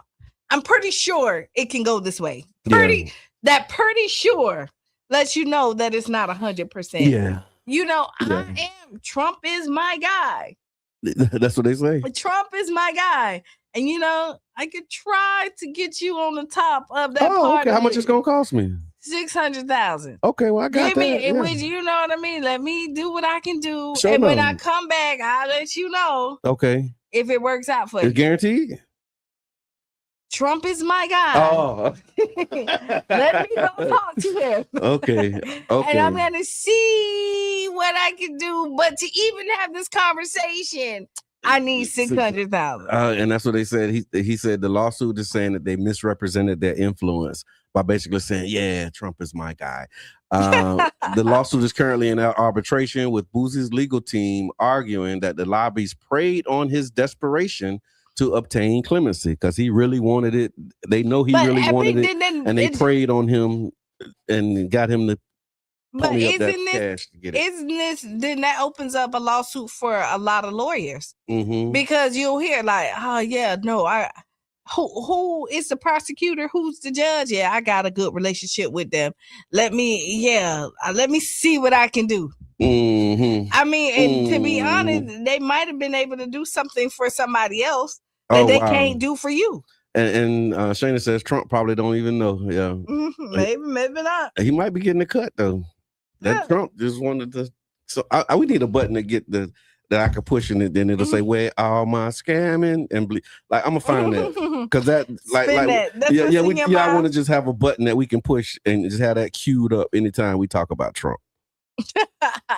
pretty sure it can go this way. Pretty sure lets you know that it's not 100%. Yeah. You know, Trump is my guy. That's what they say. Trump is my guy. And you know, I could try to get you on the top of that party. Okay. How much it's gonna cost me? $600,000. Okay, well I got Give me, that. Yeah. which you know what I mean. Let me do what I can do, Sure and when enough. I come back, I'll let you know Okay, if it works out for it's you. guaranteed. Trump is my guy. Oh, Let me go talk to him. Okay. And I'm gonna see what I can do. But to even have this conversation, I need 600,000. And that's what they said. He said the lawsuit is saying that they misrepresented their influence by basically saying, "Yeah, Trump is my guy." The lawsuit is currently in arbitration, with Boosie's legal team arguing that the lobbies preyed on his desperation to obtain clemency because he really wanted it. They know he really wanted it, and they preyed on him and got him to pony up that cash to get it. Then that opens up a lawsuit for a lot of lawyers Mm-hmm. because you'll hear like, oh yeah, no, who is the prosecutor? Who's the judge? Yeah, I got a good relationship with them. Let me see what I can do. Mm-hmm. I mean, and to be honest, they might have been able to do something for somebody else that they can't do for you. And Shayna says Trump probably don't even know. Yeah, maybe not. He might be getting a cut though. That Trump just wanted to. So we need a button to get that I could push in it. Then it'll say where all my scamming and like I'm gonna find that because that I want to just have a button that we can push and just have that queued up anytime we talk about Trump.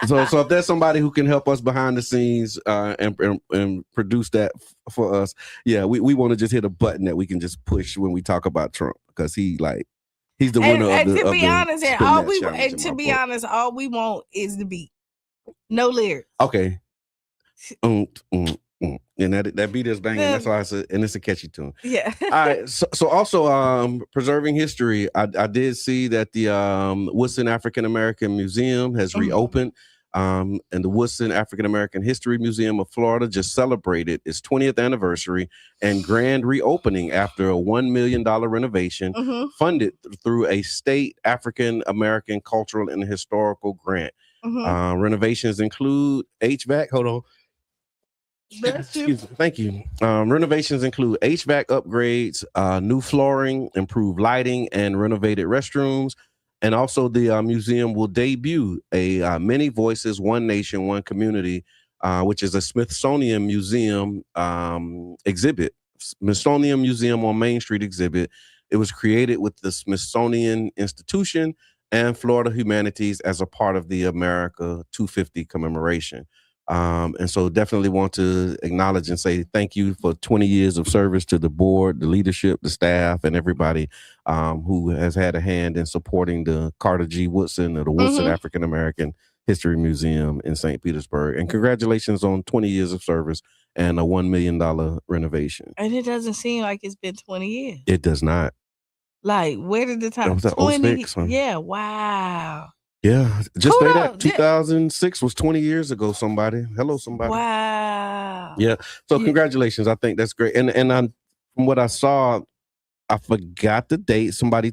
So if there's somebody who can help us behind the scenes and produce that for us, we want to just hit a button that we can just push when we talk about Trump because he's the winner of the. To be honest, all we want is the beat, no lyrics. Okay. And that beat is banging. That's why I said, and it's a catchy tune. Yeah. All right. So also preserving history. I did see that the Woodson African American Museum has reopened. And the Woodson African American History Museum of Florida just celebrated its 20th anniversary and grand reopening after a $1 million renovation funded through a state African American cultural and historical grant. Renovations include HVAC. Hold on. Excuse me. Thank you. Renovations include HVAC upgrades, new flooring, improved lighting, and renovated restrooms. And also the museum will debut a Many Voices, One Nation, One Community, which is a Smithsonian Museum exhibit. Smithsonian Museum on Main Street exhibit. It was created with the Smithsonian Institution and Florida Humanities as a part of the America 250 commemoration. And so definitely want to acknowledge and say thank you for 20 years of service to the board, the leadership, the staff, and everybody who has had a hand in supporting the Carter G. Woodson or the Woodson African American History Museum in St. Petersburg. And congratulations on 20 years of service and a $1 million renovation. And it doesn't seem like it's been 20 years. It does not. Like, where did the time? 20? Yeah, wow. Yeah, just say that 2006 was 20 years ago. Somebody, hello, somebody. Wow. Yeah. So congratulations. I think that's great. And from what I saw, I forgot the date. Somebody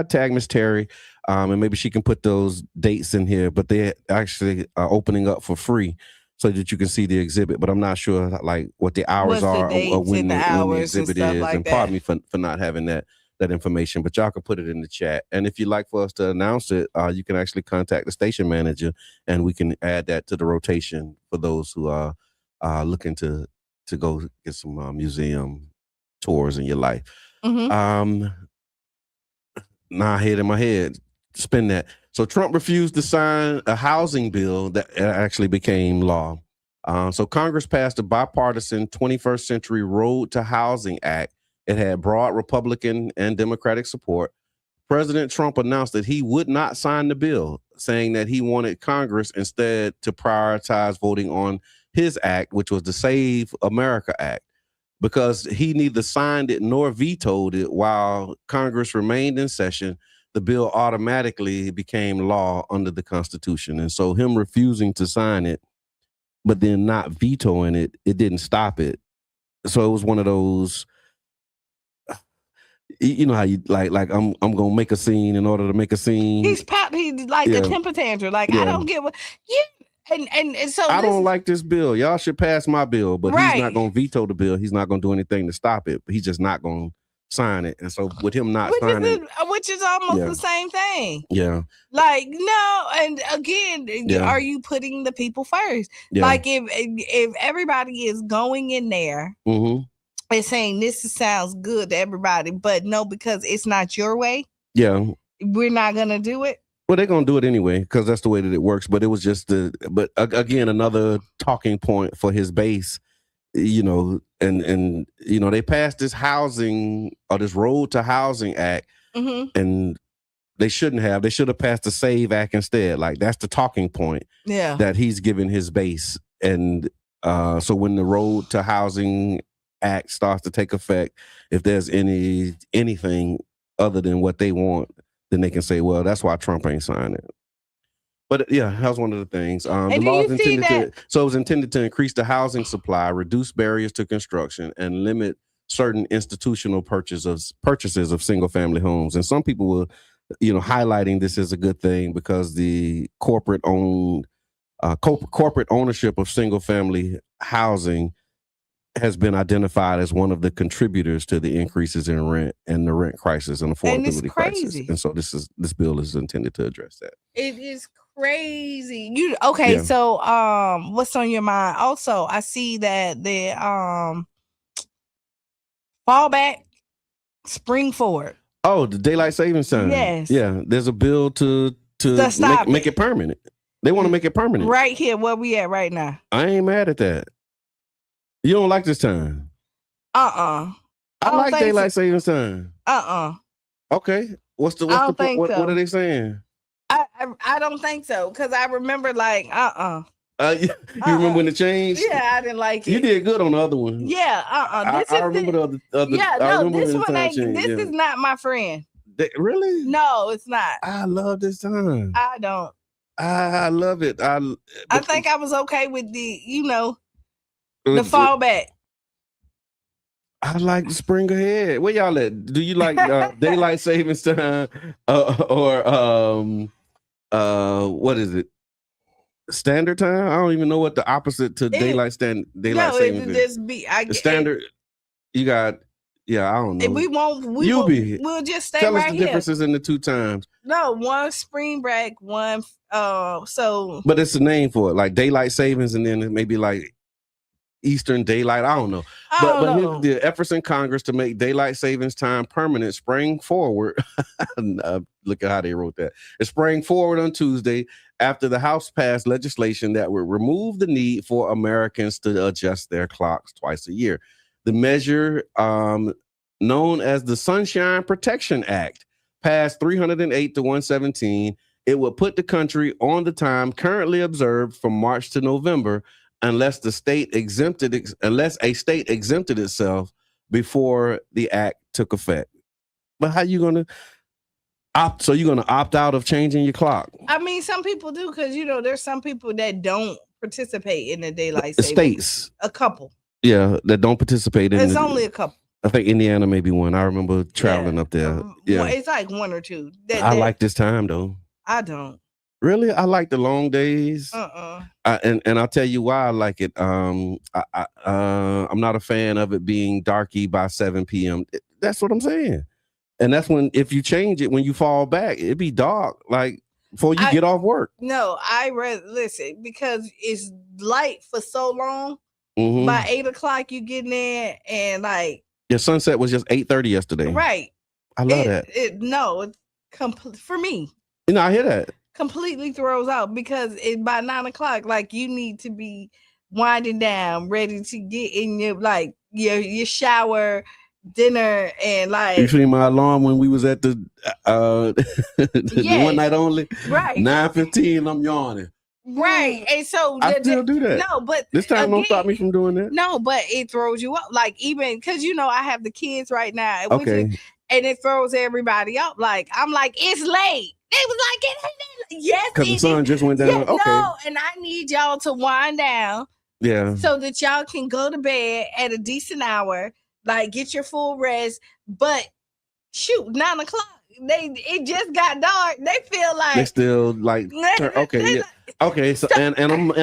tagged Miss Terry, and maybe she can put those dates in here. But they actually are opening up for free so that you can see the exhibit. But I'm not sure like what the hours are or when the exhibit is. And pardon me for not having that information, but y'all can put it in the chat. And if you'd like for us to announce it, you can actually contact the station manager and we can add that to the rotation for those who are looking to go get some museum tours in your life. Now I had in my head, spin that. So Trump refused to sign a housing bill that actually became law. So Congress passed a bipartisan 21st Century Road to Housing Act. It had broad Republican and Democratic support. President Trump announced that he would not sign the bill, saying that he wanted Congress instead to prioritize voting on his act, which was the Save America Act, because he neither signed it nor vetoed it while Congress remained in session. The bill automatically became law under the Constitution. And so him refusing to sign it, but then not vetoing it, it didn't stop it. So it was one of those, you know how you like I'm gonna make a scene in order to make a scene. He's like a temper tantrum. Like I don't give a and so I don't like this bill. Y'all should pass my bill, but he's not gonna veto the bill. He's not gonna do anything to stop it. But he's just not gonna sign it. And so with him not which signing, is almost Yeah. the same thing. yeah, Like, no, and again, Yeah. are you putting the people first? Yeah. Like, if everybody is going in there mm-hmm. and saying this sounds good to everybody, but no, because it's not your way, yeah. we're not gonna do it. Well, they're gonna do it anyway because that's the way that it works. But it was just again another talking point for his base, you know, and you know they passed this housing or this Road to Housing Act, and they shouldn't have. They should have passed the SAVE Act instead. Like that's the talking point Yeah. that he's giving his base, and so when the Road to Housing Act starts to take effect, if there's anything other than what they want, then they can say, well, that's why Trump ain't signed it. But yeah, that was one of the things. The And do law is you see intended so it was intended to increase the housing supply, reduce barriers to construction, and limit certain institutional purchases of single family homes. And some people were, you know, highlighting this as a good thing because the corporate ownership of single family housing has been identified as one of the contributors to the increases in rent and the rent crisis and affordability crisis. And so this bill is intended to address that. It is crazy. Okay, Yeah. so what's on your mind? Also, I see that the fallback spring forward. Oh, the daylight savings time. Yes. Yeah, there's a bill to stop make it permanent. They want to make it permanent. Right here, where we at right now. I ain't mad at that. You don't like this time? I like daylight savings time. Okay. What's the I don't think what so. are they saying? I don't think so because I remember like You remember when it changed? Yeah, I didn't like it. You did good on the other one. Yeah, I remember the other. Yeah, I no, remember this when the one time ain't. changed, This yeah. is not my friend. Really? No, it's not. I love this time. I don't. I love it. I think I was okay with the, the With fallback. I like the spring ahead. Where y'all at? Do you like daylight savings time or what is it? Standard time? I don't even know what the opposite to daylight savings is. Just be. The standard. You got. Yeah, I don't know. We won't. We'll just stay Tell right us the here. differences in the two times. No, one spring break, one. So. But it's a name for it, like daylight savings, and then maybe like Eastern daylight. I don't know. But here's the efforts in Congress to make daylight savings time permanent sprang forward. Look at how they wrote that. It sprang forward on Tuesday after the House passed legislation that would remove the need for Americans to adjust their clocks twice a year. The measure, known as the Sunshine Protection Act, passed 308 to 117. It would put the country on the time currently observed from March to November, unless a state exempted itself before the act took effect. But how you gonna opt? So you're gonna opt out of changing your clock? I mean, some people do because there's some people that don't participate in the daylight The savings. states, A couple. yeah, that don't participate in. It's only a couple. I think Indiana may be one. I remember traveling up there. Yeah, It's like one or two. I like this time though. I don't. Really, I like the long days. And I'll tell you why I like it. I'm not a fan of it being darky by 7 p.m. That's what I'm saying. And that's when, if you change it, when you fall back, it'd be dark, like before you get off work. No, listen, because it's light for so long. Mhm. By 8 o'clock, you get in there and like. Your sunset was just 8:30 yesterday. Right. I love that. It's for me. I hear that. Completely throws out because by 9 o'clock, like you need to be winding down, ready to get in your shower, dinner, and like. You see my alarm when we was at the one night only, right? 9:15. I'm yawning. Right, and so I still do that. No, but this time don't stop me from doing that. No, but it throws you up, like even because I have the kids right now. Okay. And it throws everybody up. Like I'm like, it's late. They was like, it ain't yes, because the sun just went down. Okay. No, and I need y'all to wind down. Yeah. So that y'all can go to bed at a decent hour, like get your full rest. But shoot, 9 o'clock. It just got dark. They feel like they still like okay, yeah. Okay, so and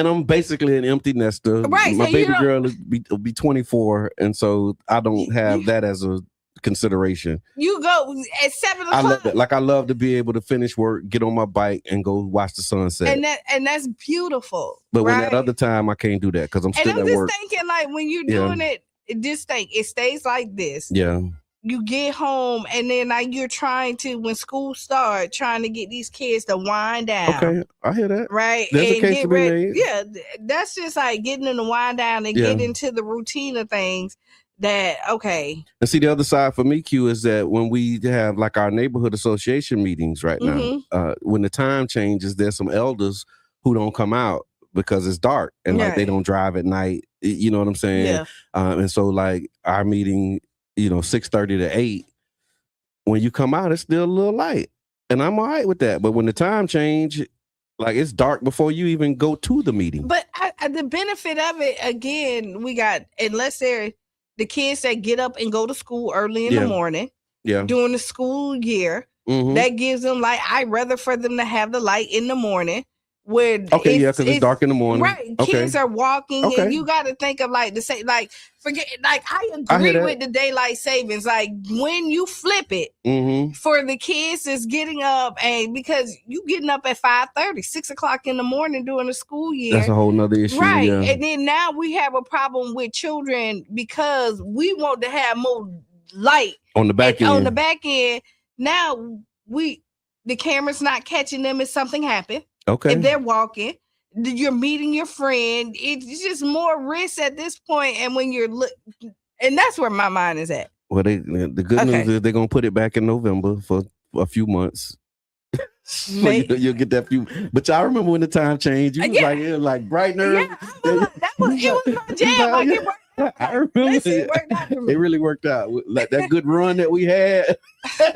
I'm basically an empty nester. Right. My so baby girl will be 24, and so I don't have that as a consideration. You go at 7 I love o'clock. it. Like I love to be able to finish work, get on my bike, and go watch the sunset. And that's beautiful. But when right? that other time, I can't do that because I'm still and I'm at just work. thinking, like, when you're doing it, just think it stays like this. Yeah. You get home, and then like you're trying to, when school starts, trying to get these kids to wind down. Okay, I hear that. Right. There's a and case get to be ready. made. Yeah, that's just like getting them to wind down and get into the routine of things. That okay. And see, the other side for me, Q, is that when we have like our neighborhood association meetings right now, when the time changes, there's some elders who don't come out because it's dark and like they don't drive at night. You know what I'm saying? Yeah. And so like our meeting, 6:30 to 8. When you come out, it's still a little light, and I'm all right with that. But when the time change, like it's dark before you even go to the meeting. But the benefit of it, again, we got, unless they're the kids that get up and go to school early in the morning, during the school year, that gives them like, I'd rather for them to have the light in the morning. Where because it's dark in the morning. Right. Kids are walking, and you got to think of like I agree with the daylight savings. Like when you flip it for the kids that's getting up, and because you getting up at 5:30, 6 o'clock in the morning during the school year. That's a whole nother issue. Right. Yeah. And then now we have a problem with children because we want to have more light on the back end. On the back end. Now the camera's not catching them if something happened. Okay. If they're walking, you're meeting your friend. It's just more risk at this point. And when you're and that's where my mind is at. Well, the good news is they're gonna put it back in November for a few months. So you'll get that few. But y'all remember when the time changed? You was like bright and early. It was my jam. Like it worked out. I remember it worked out for me. It really worked out. Like that good run that we had.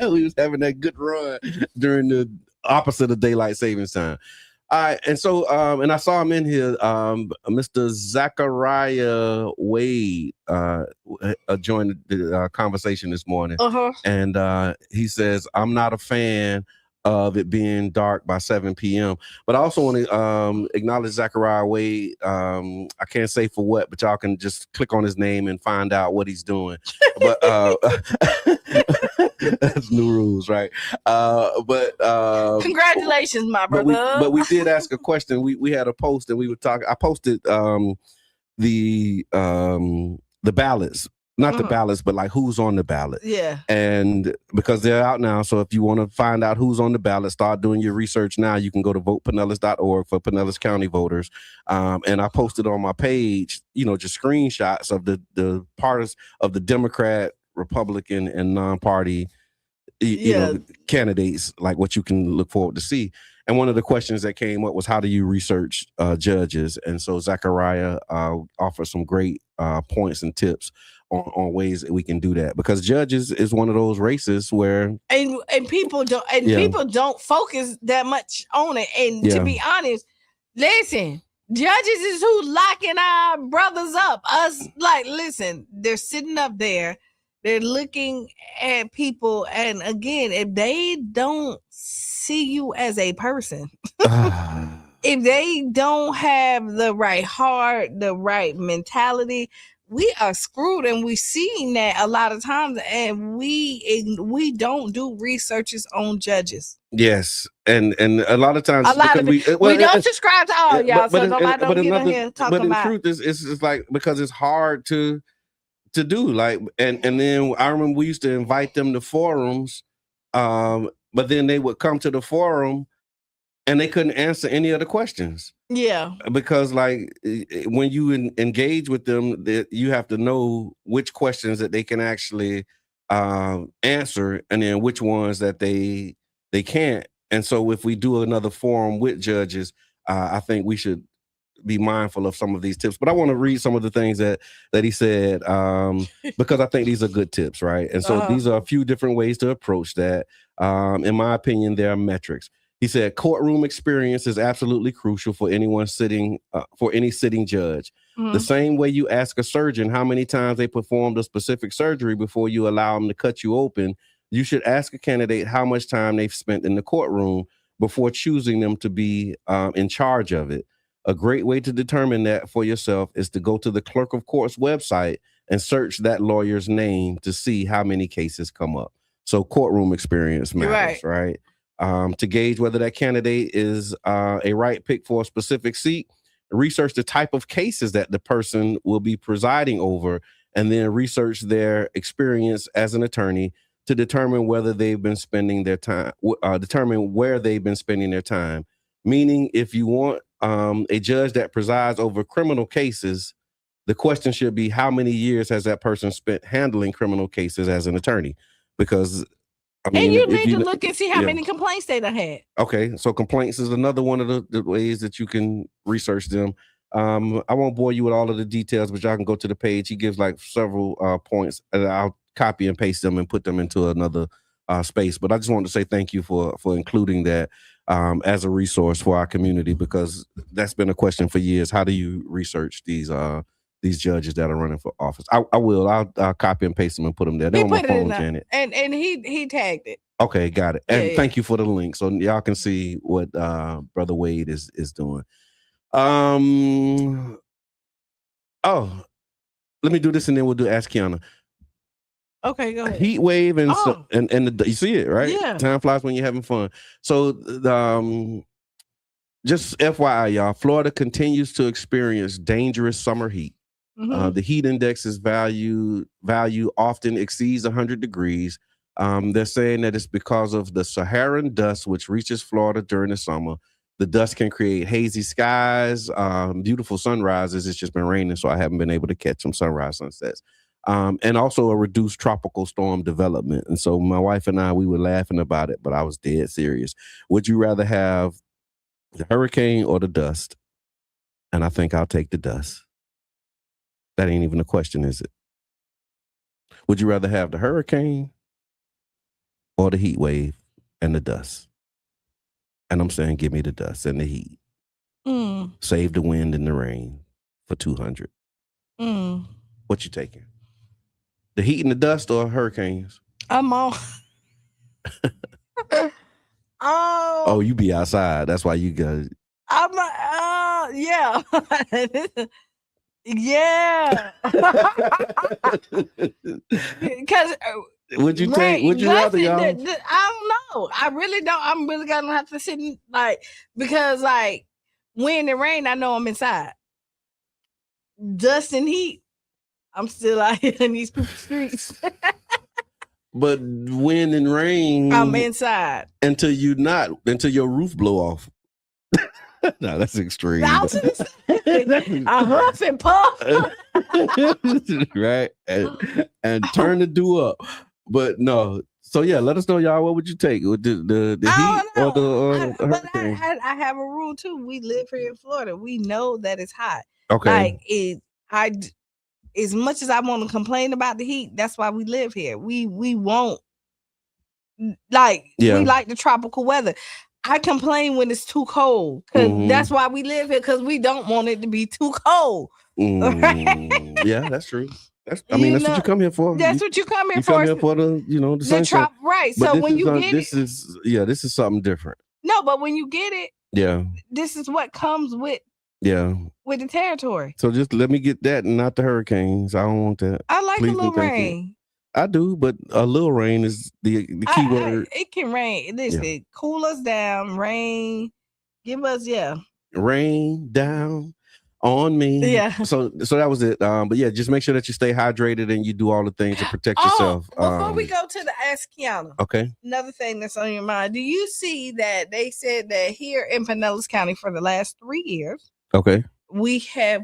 We was having that good run during the opposite of daylight savings time. All right, and so and I saw him in here, Mr. Zachariah Wade joined the conversation this morning, and he says, "I'm not a fan of it being dark by 7 p.m. But I also want to acknowledge Zachariah Wade. I can't say for what, but y'all can just click on his name and find out what he's doing. But that's new rules, right? But congratulations, my brother. But we did ask a question. We had a post and we were talking. I posted the ballots. Not the ballots, but like who's on the ballot. Yeah. And because they're out now, so if you want to find out who's on the ballot, start doing your research now. You can go to votepinellas.org for Pinellas County voters. And I posted on my page, just screenshots of the parties of the Democrat, Republican, and non-party candidates, like what you can look forward to see. And one of the questions that came up was, how do you research judges? And so Zachariah offered some great points and tips on ways that we can do that, because judges is one of those races where and people don't focus that much on it. And to be honest, listen, judges is who locking our brothers up. Us, like, listen, they're sitting up there, they're looking at people, and again, if they don't see you as a person, if they don't have the right heart, the right mentality, we are screwed. And we've seen that a lot of times, and we don't do researches on judges. Yes, and a lot of times we don't subscribe to all y'all, so nobody don't get on here talking about. But the truth is, it's like, because it's hard to do, like, and then I remember we used to invite them to forums, but then they would come to the forum and they couldn't answer any of the questions. Yeah. Because like when you engage with them, you have to know which questions that they can actually answer, and then which ones that they can't. And so if we do another forum with judges, I think we should be mindful of some of these tips. But I want to read some of the things that he said, because I think these are good tips, right? And so these are a few different ways to approach that. In my opinion, there are metrics. He said, courtroom experience is absolutely crucial for anyone sitting, for any sitting judge. The same way you ask a surgeon how many times they performed a specific surgery before you allow them to cut you open, you should ask a candidate how much time they've spent in the courtroom before choosing them to be in charge of it. A great way to determine that for yourself is to go to the clerk of court's website and search that lawyer's name to see how many cases come up. So courtroom experience matters, right? To gauge whether that candidate is a right pick for a specific seat, research the type of cases that the person will be presiding over, and then research their experience as an attorney to determine whether they've been spending their time, determine where they've been spending their time. Meaning, if you want a judge that presides over criminal cases, the question should be, how many years has that person spent handling criminal cases as an attorney? Because I mean, and you need to look and see how many complaints they done had. Okay, so complaints is another one of the ways that you can research them. I won't bore you with all of the details, but y'all can go to the page. He gives like several points, and I'll copy and paste them and put them into another space. But I just wanted to say thank you for including that as a resource for our community, because that's been a question for years. How do you research these judges that are running for office? I'll copy and paste them and put them there. They're on my phone, Janet. And he tagged it. Okay, got it. And thank you for the link, so y'all can see what Brother Wade is doing. Oh, let me do this and then we'll do Ask Qiana. Okay, go ahead. Heat wave and you see it, right? Yeah. Time flies when you're having fun. So just FYI, y'all, Florida continues to experience dangerous summer heat. The heat index's value often exceeds 100 degrees. They're saying that it's because of the Saharan dust, which reaches Florida during the summer. The dust can create hazy skies, beautiful sunrises. It's just been raining, so I haven't been able to catch some sunrise sunsets. And also a reduced tropical storm development. And so my wife and I, we were laughing about it, but I was dead serious. Would you rather have the hurricane or the dust? And I think I'll take the dust. That ain't even a question, is it? Would you rather have the hurricane or the heat wave and the dust? And I'm saying, give me the dust and the heat. Save the wind and the rain for 200. What you taking? The heat and the dust or hurricanes? I'm on. Oh, you be outside. That's why you got. Yeah. Yeah. Because would you take? Would you rather, y'all? I don't know. I really don't. I'm really gonna have to sit in, because wind and rain, I know I'm inside. Dust and heat, I'm still out here in these people's streets. But wind and rain, I'm inside until your roof blow off. No, that's extreme. I huff and puff. Right? And turn the dew up. But no. So yeah, let us know, y'all. What would you take? The heat or the hurricane? I have a rule too. We live here in Florida. We know that it's hot. Okay. As much as I want to complain about the heat, that's why we live here. We won't we like the tropical weather. I complain when it's too cold, because that's why we live here, because we don't want it to be too cold. Yeah, that's true. That's what you come here for. That's what you come here you for. Come here for the sunshine. Right. But so when you get this is something different. No, but when you get it, this is what comes with the territory. So just let me get that and not the hurricanes. I don't want that. I like Please a little rain. I do, but a little rain is the key word. It can rain. Listen, cool us down. Rain, give us rain down on me. Yeah. So that was it. But yeah, just make sure that you stay hydrated and you do all the things to protect yourself. Before we go to the Ask Qiana, okay. Another thing that's on your mind. Do you see that they said that here in Pinellas County for the last 3 years? Okay. We have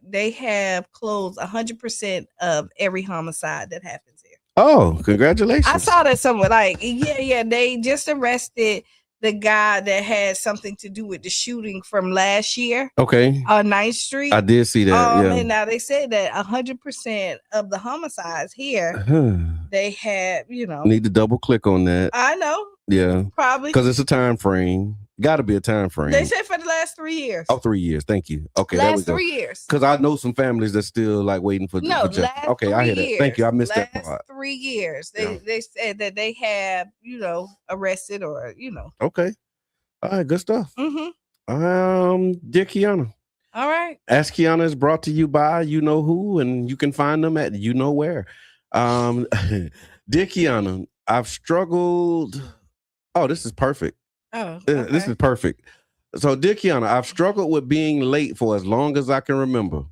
they have closed 100% of every homicide that happens here. Oh, congratulations. I saw that somewhere. They just arrested the guy that had something to do with the shooting from last year. Okay. On 9th Street. I did see that. And now they said that 100% of the homicides here, they have, Need to double click on that. I know. Yeah. Probably. Because it's a time frame. Got to be a time frame. They said for the last 3 years. Oh, 3 years. Thank you. Okay, last there we go. 3 years. Because I know some families that's still waiting for. Last okay, I hear that. Thank you. I missed last that part. 3 years. They said that they have, arrested or. Okay. All right. Good stuff. Mm-hmm. Dear Qiana, All right. Ask Qiana is brought to you by you know who, and you can find them at you know where. Dear Qiana, I've struggled. Oh, this is perfect. Oh, This is perfect. So, dear Qiana, I've struggled with being late for as long as I can remember.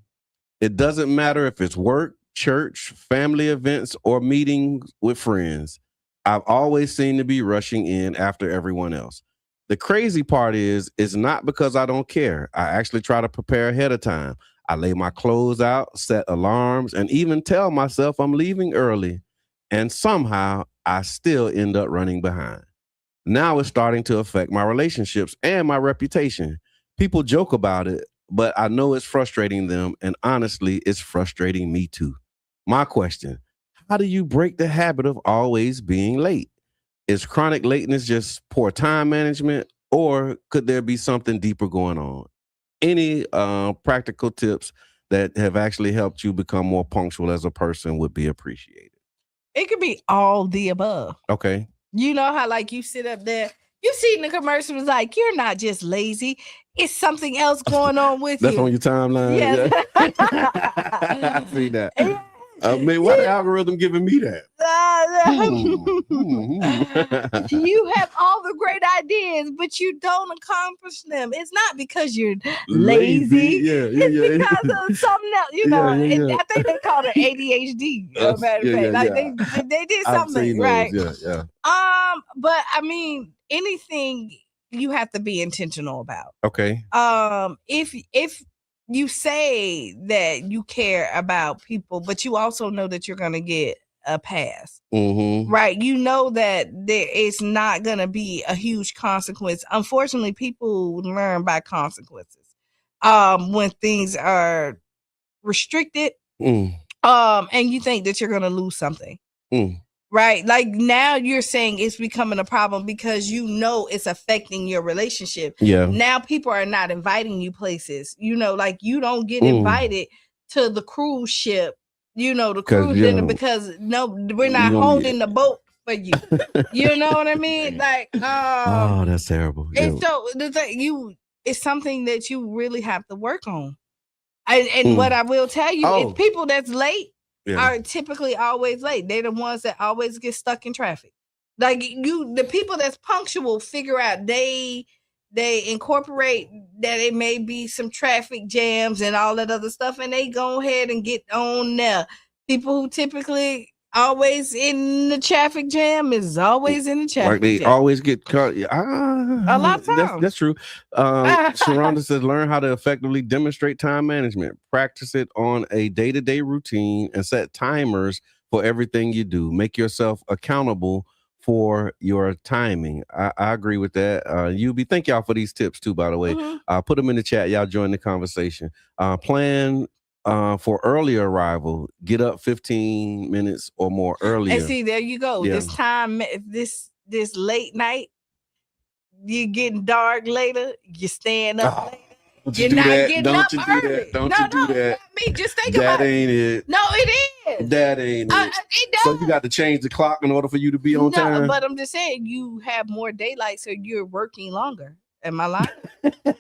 It doesn't matter if it's work, church, family events, or meetings with friends. I've always seemed to be rushing in after everyone else. The crazy part is, it's not because I don't care. I actually try to prepare ahead of time. I lay my clothes out, set alarms, and even tell myself I'm leaving early. And somehow I still end up running behind. Now it's starting to affect my relationships and my reputation. People joke about it, but I know it's frustrating them. And honestly, it's frustrating me too. My question, how do you break the habit of always being late? Is chronic lateness just poor time management, or could there be something deeper going on? Any practical tips that have actually helped you become more punctual as a person would be appreciated. It could be all the above. Okay. You know how like you sit up there, you see in the commercial, it's like, you're not just lazy. It's something else going on with That's you. on your timeline. Yes. Yeah. I see that. Man, why the algorithm giving me that? You have all the great ideas, but you don't accomplish them. It's not because you're lazy. It's because of something else. You know, I think they call it ADHD. Matter of fact, they did something right. Yeah. But I mean, anything you have to be intentional about. Okay. If you say that you care about people, but you also know that you're going to get a pass, right? You know that there is not going to be a huge consequence. Unfortunately, people learn by consequences. When things are restricted, and you think that you're going to lose something. Right. Like now you're saying it's becoming a problem because you know it's affecting your relationship. Yeah. Now people are not inviting you places. You know, like you don't get invited to the cruise ship, you know, the cruise dinner because no, we're not holding the boat for you. You know what I mean? Like, oh, that's terrible. And so the thing it's something that you really have to work on. And what I will tell you is people that's late are typically always late. They're the ones that always get stuck in traffic. Like the people that's punctual figure out they incorporate that it may be some traffic jams and all that other stuff, and they go ahead and get on there. People who typically always in the traffic jam is always in the traffic like they jam. always get caught. A lot of times. That's true. Sharonda says, learn how to effectively demonstrate time management. Practice it on a day-to-day routine and set timers for everything you do. Make yourself accountable for your timing. I agree with that. Thank y'all for these tips too, by the way. Put them in the chat. Y'all join the conversation. Plan for earlier arrival. Get up 15 minutes or more earlier. And see, there you go. Yeah. This time, this late night, you're getting dark later. You're staying up later. You're not getting up early. Don't you do that. I mean, just think about it. That ain't it. No, it is. That ain't it. It does. So you got to change the clock in order for you to be on time. But I'm just saying you have more daylight, so you're working longer. Am I lying?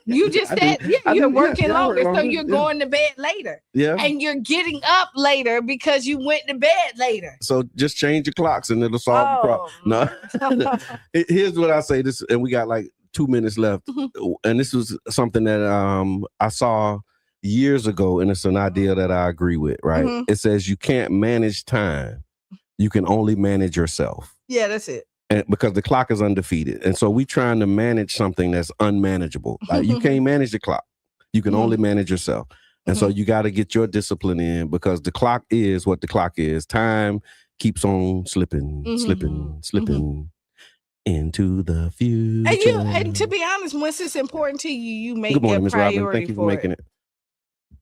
You just said you're working longer, so you're going to bed later. Yeah. And you're getting up later because you went to bed later. So just change your clocks and it'll solve the problem. No. Here's what I say. This, and we got like 2 minutes left. And this was something that I saw years ago, and it's an idea that I agree with, right? It says you can't manage time. You can only manage yourself. Yeah, that's it. And because the clock is undefeated. And so we're trying to manage something that's unmanageable. Like you can't manage the clock. You can only manage yourself. And so you got to get your discipline in, because the clock is what the clock is. Time keeps on slipping into the future. And to be honest, once it's important to you, you make Good morning, it a Ms. Robin. priority. Thank you for making it.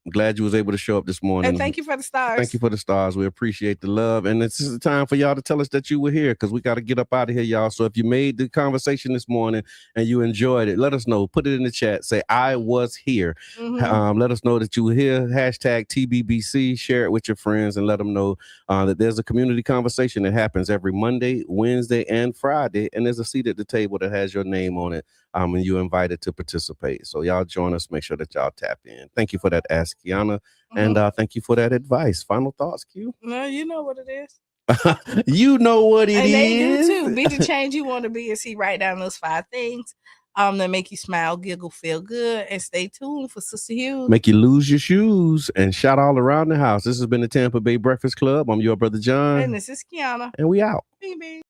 I'm glad you was able to show up this morning. And thank you for the stars. Thank you for the stars. We appreciate the love. And this is the time for y'all to tell us that you were here, because we got to get up out of here, y'all. So if you made the conversation this morning and you enjoyed it, let us know. Put it in the chat. Say, I was here. Let us know that you were here. Hashtag TBBC. Share it with your friends and let them know that there's a community conversation that happens every Monday, Wednesday, and Friday. And there's a seat at the table that has your name on it. And you're invited to participate. So y'all join us. Make sure that y'all tap in. Thank you for that, Ask Qiana. And thank you for that advice. Final thoughts, Q? No, you know what it is. You know what it is. And they do too. Be the change you want to be and see. Write down those 5 things that make you smile, giggle, feel good. And stay tuned for Sister Hughes. Make you lose your shoes and shout all around the house. This has been the Tampa Bay Breakfast Club. I'm your brother John. And this is Qiana. And we out. Bing, bing.